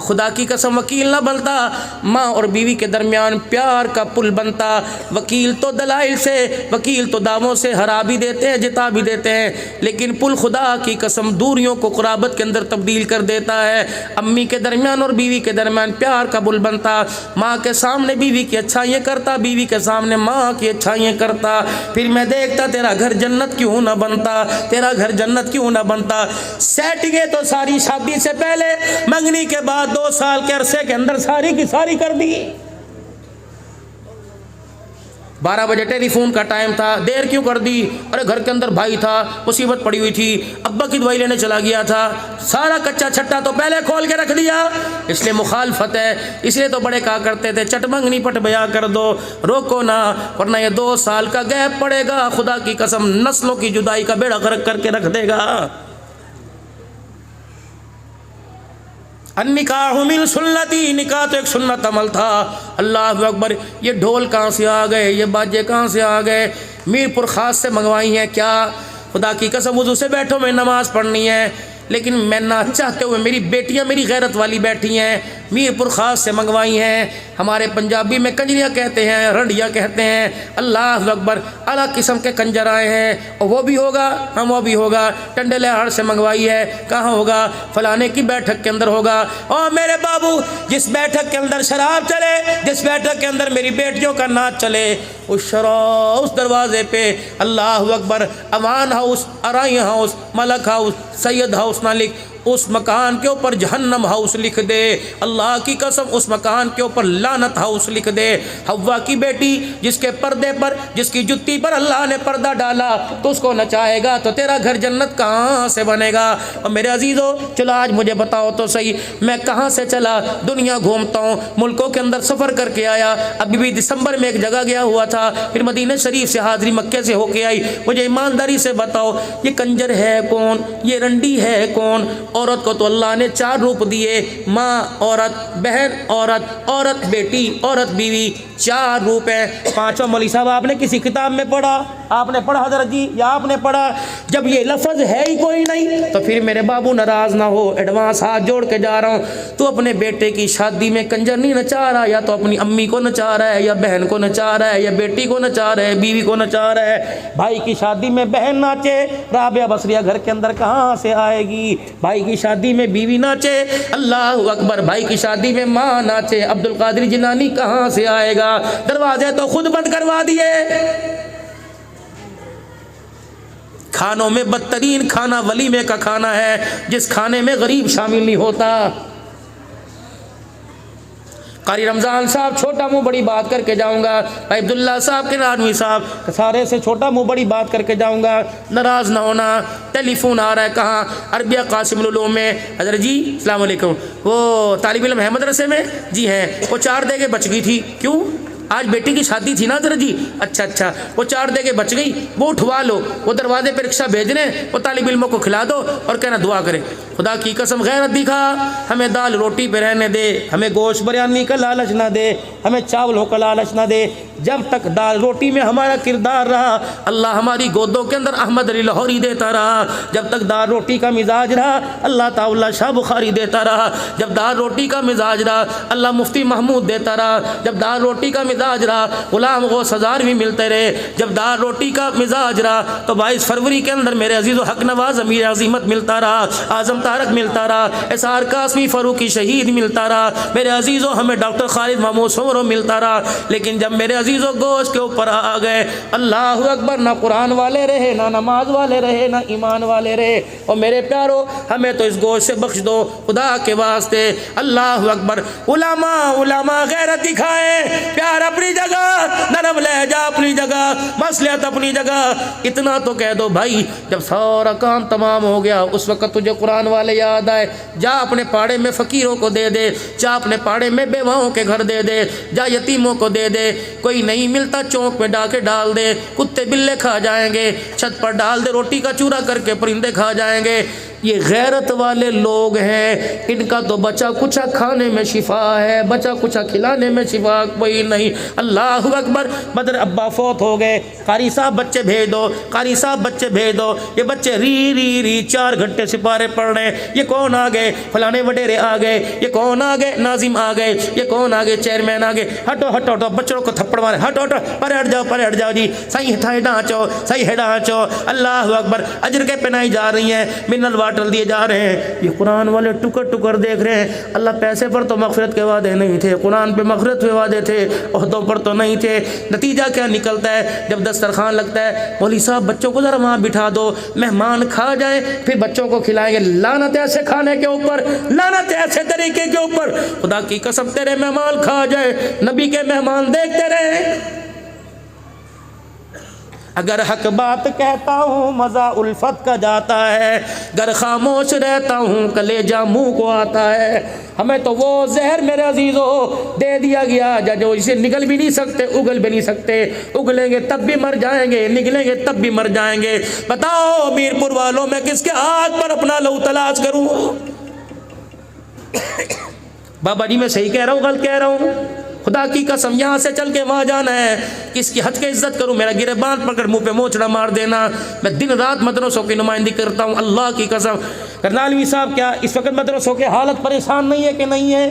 خدا کی قسم وکیل نہ بنتا, ماں اور بیوی کے درمیان پیار کا پل بنتا. وکیل تو دلائل سے, وکیل تو دعووں سے ہرا بھی دیتے ہیں, جتا بھی دیتے ہیں, لیکن پل خدا کی قسم دوریوں کو قرابت کے اندر تبدیل کر دیتا ہے. امی کے درمیان اور بیوی کے درمیان پیار کا پل بنتا, ماں کے سامنے بیوی کی اچھائیاں کرتا, بیوی کے سامنے ماں کی اچھائیاں کرتا. پھر میں دیکھتا تیرا گھر جنت کیوں نہ بنتا, تیرا گھر جنت کیوں نہ بنتا. سیٹنگیں تو ساری شادی سے پہلے, منگنی کے بعد 2 سال کے عرصے کے اندر ساری کی ساری کر دی. 12 بجے ٹیلی فون کا ٹائم تھا, دیر کیوں کر دی؟ ارے گھر کے اندر بھائی تھا, مصیبت پڑی ہوئی تھی, ابا کی دوائی لینے چلا گیا تھا, سارا کچا چھٹا تو پہلے کھول کے رکھ دیا. اس لیے مخالفت ہے, اس لیے تو بڑے کہا کرتے تھے چٹ منگنی پٹ بیا کر دو, روکو نہ, ورنہ یہ 2 سال کا گیپ پڑے گا, خدا کی قسم نسلوں کی جدائی کا بیڑا غرق کر کے رکھ دے گا. النکاح من سنتی, نکاح تو ایک سنت عمل تھا. اللہ اکبر. یہ ڈھول کہاں سے آ گئے, یہ باجے کہاں سے آ گئے؟ میر پور خاص سے منگوائی ہیں کیا؟ خدا کی قسم وضو سے بیٹھو, میں نماز پڑھنی ہے, لیکن میں نہ چاہتے ہوئے میری بیٹیاں میری غیرت والی بیٹھی ہیں, میر پور خاص سے منگوائی ہیں. ہمارے پنجابی میں کنجریاں کہتے ہیں, رنڈیاں کہتے ہیں. اللہ اکبر. الگ قسم کے کنجر آئے ہیں, اور وہ بھی ہوگا, ہم وہ بھی ہوگا. ٹنڈے لہاڑ سے منگوائی ہے, کہاں ہوگا؟ فلانے کی بیٹھک کے اندر ہوگا. اور میرے بابو, جس بیٹھک کے اندر شراب چلے, جس بیٹھک کے اندر میری بیٹیوں کا ناچ چلے, اس دروازے پہ اللہ اکبر امان ہاؤس, ارائی ہاؤس, ملک ہاؤس, سید ہاؤس نہ لکھ, اس مکان کے اوپر جہنم ہاؤس لکھ دے، اللہ کی قسم اس مکان کے اوپر لعنت ہاؤس لکھ دے۔ حوا کی بیٹی جس کے پردے پر، جس کی جتی پر اللہ نے پردہ ڈالا تو اس کو نچائے گا تو تیرا گھر جنت کہاں سے بنے گا؟ اور میرے عزیزو چلو آج مجھے بتاؤ تو صحیح، میں کہاں سے چلا، دنیا گھومتا ہوں، ملکوں کے اندر سفر کر کے آیا، ابھی بھی دسمبر میں ایک جگہ گیا ہوا تھا، پھر مدینہ شریف سے حاضری مکے سے ہو کے آئی۔ مجھے ایمانداری سے بتاؤ یہ کنجر ہے کون، یہ رنڈی ہے کون؟ عورت کو تو اللہ نے 4 روپ دیے، ماں عورت، بہن عورت، عورت بیٹی، عورت بیوی، 4 روپ ہیں۔ 5واں مولوی صاحب آپ نے کسی کتاب میں پڑھا؟ آپ نے پڑھا حضرت جی یا آپ نے پڑھا؟ جب یہ لفظ ہے ہی کوئی نہیں تو پھر میرے بابو ناراض نہ ہو، ایڈوانس ہاتھ جوڑ کے جا رہا ہوں، تو اپنے بیٹے کی شادی میں کنجر نہیں نچا رہا، یا تو اپنی امی کو نچا رہا ہے، یا بہن کو نچا رہا ہے، یا بیٹی کو نچا رہا ہے، بیوی کو نچا رہا ہے۔ بھائی کی شادی میں بہن ناچے، رابعہ بصریہ گھر کے اندر کہاں سے آئے گی؟ بھائی کی شادی میں بیوی ناچے، اللہ اکبر، بھائی کی شادی میں ماں ناچے، عبد القادر جیلانی کہاں سے آئے گا؟ دروازے تو خود بند کروا دیے۔ کھانوں میں بدترین کھانا ولیمے کا کھانا ہے جس کھانے میں غریب شامل نہیں ہوتا۔ قاری رمضان صاحب چھوٹا منہ بڑی بات کر کے جاؤں گا، بھائی عبداللہ صاحب کے نانوی صاحب سارے سے چھوٹا منہ بڑی بات کر کے جاؤں گا، ناراض نہ ہونا۔ ٹیلی فون آ رہا ہے، کہاں؟ عربیہ قاسم العلوم میں۔ حضرت جی السلام علیکم، وہ طالب علم ہے مدرسے میں؟ جی ہیں، وہ 4 دے کے بچ گئی تھی، کیوں؟ آج بیٹی کی شادی تھی نا حضرت جی، اچھا وہ 4 دے کے بچ گئی، وہ اٹھوا لو، وہ دروازے پہ رکشہ بھیج رہے ہیں، وہ طالب علموں کو کھلا دو اور کہنا دعا کرے۔ خدا کی قسم غیرت دکھا، ہمیں دال روٹی پہ رہنے دے، ہمیں گوشت بریانی کا لالچ نہ دے، ہمیں چاولوں کا لالچ نہ دے۔ جب تک دال روٹی میں ہمارا کردار رہا اللہ ہماری گودوں کے اندر احمد علی لاہوری دیتا رہا، جب تک دال روٹی کا مزاج رہا اللہ تعالی شاہ بخاری دیتا رہا، جب دال روٹی کا مزاج رہا اللہ مفتی محمود دیتا رہا، جب دال روٹی کا مزاج رہا غلام غوث ہزار بھی ملتے رہے، جب دال روٹی کا مزاج رہا تو 22 فروری کے اندر میرے عزیز و حق نواز امیر عظیمت ملتا رہا، اعظم طارق ملتا رہا، اسحار قاسمی فاروقی شہید ملتا رہا، میرے عزیزو ہمیں ڈاکٹر خالد محمود سمرو ملتا رہا۔ لیکن جب میرے عزیزو گوشت کے اوپر آ گئے اللہ اکبر، نہ قرآن والے رہے، نہ نماز والے رہے، نہ ایمان والے رہے۔ اور میرے پیارو ہمیں تو اس گوشت سے بخش دو خدا کے واسطے، اللہ اکبر۔ علماء غیرت دکھائے، پیار اپنی جگہ، نرم لہجہ اپنی جگہ، مصلحت اپنی جگہ۔ اتنا تو کہہ دو بھائی جب سارا کام تمام ہو گیا اس وقت تجھے قرآن والے یاد آئے، جا اپنے پاڑے میں فقیروں کو دے دے، جا اپنے پاڑے میں بیواؤں کے گھر دے دے، جا یتیموں کو دے دے، کوئی نہیں ملتا چوک میں ڈاکے ڈال دے، کتے بلے کھا جائیں گے، چھت پر ڈال دے روٹی کا چورا کر کے پرندے کھا جائیں گے۔ یہ غیرت والے لوگ ہیں، ان کا تو بچا کچھا کھانے میں شفا ہے، بچا کچھا کھلانے میں شفا کوئی نہیں۔ اللہ اکبر، بدر ابا فوت ہو گئے، قاری صاحب بچے بھیج دو، قاری صاحب بچے بھیج دو، یہ بچے ری 4 گھنٹے سپارے پڑھ رہے ہیں۔ یہ کون آ گئے؟ فلانے وڈیرے آ گئے، یہ کون آ گئے؟ ناظم آ گئے، یہ کون آ گئے؟ چیئرمین آ گئے۔ ہٹو بچوں کو تھپڑ مارے، ہٹو پرے ہٹ جاؤ جی، صحیح ہے ڈانچو، اللہ اکبر۔ اجر کے پہنائی جا رہی ہیں، منرل واٹر دیے جا رہے ہیں، یہ قرآن والے ٹکر دیکھ رہے ہیں۔ اللہ پیسے پر تو مغفرت کے وعدے نہیں تھے، قرآن پہ مغفرت کے وعدے تھے، عہدوں پر تو نہیں تھے۔ نتیجہ کیا نکلتا ہے؟ جب دسترخوان لگتا ہے مولوی صاحب بچوں کو ذرا وہاں بٹھا دو، مہمان کھا جائیں پھر بچوں کو کھلائیں گے۔ لعنت ایسے کھانے کے اوپر، لعنت ایسے طریقے کے اوپر، خدا کی قسم تیرے مہمان کھا جائے نبی کے مہمان دیکھتے رہے۔ اگر حق بات کہتا ہوں مزہ الفت کا جاتا ہے، گر خاموش رہتا ہوں کلیجہ منہ کو آتا ہے۔ ہمیں تو وہ زہر میرے عزیزو دے دیا گیا جو اسے نگل بھی نہیں سکتے، اگل بھی نہیں سکتے، اگلیں گے تب بھی مر جائیں گے، نگلیں گے تب بھی مر جائیں گے۔ بتاؤ میرپور والوں میں کس کے ہاتھ پر اپنا لہو تلاش کروں؟ بابا جی میں صحیح کہہ رہا ہوں غلط کہہ رہا ہوں؟ خدا کی قسم یہاں سے چل کے وہاں جانا ہے، کس کی حد کی عزت کروں؟ میرا گریبان پکڑ منہ پہ موچڑا مار دینا۔ میں دن رات مدرسوں کی نمائندگی کرتا ہوں، اللہ کی قسم۔ کرنالوی صاحب کیا اس وقت مدرسوں کے حالت پریشان نہیں ہے کہ نہیں ہے؟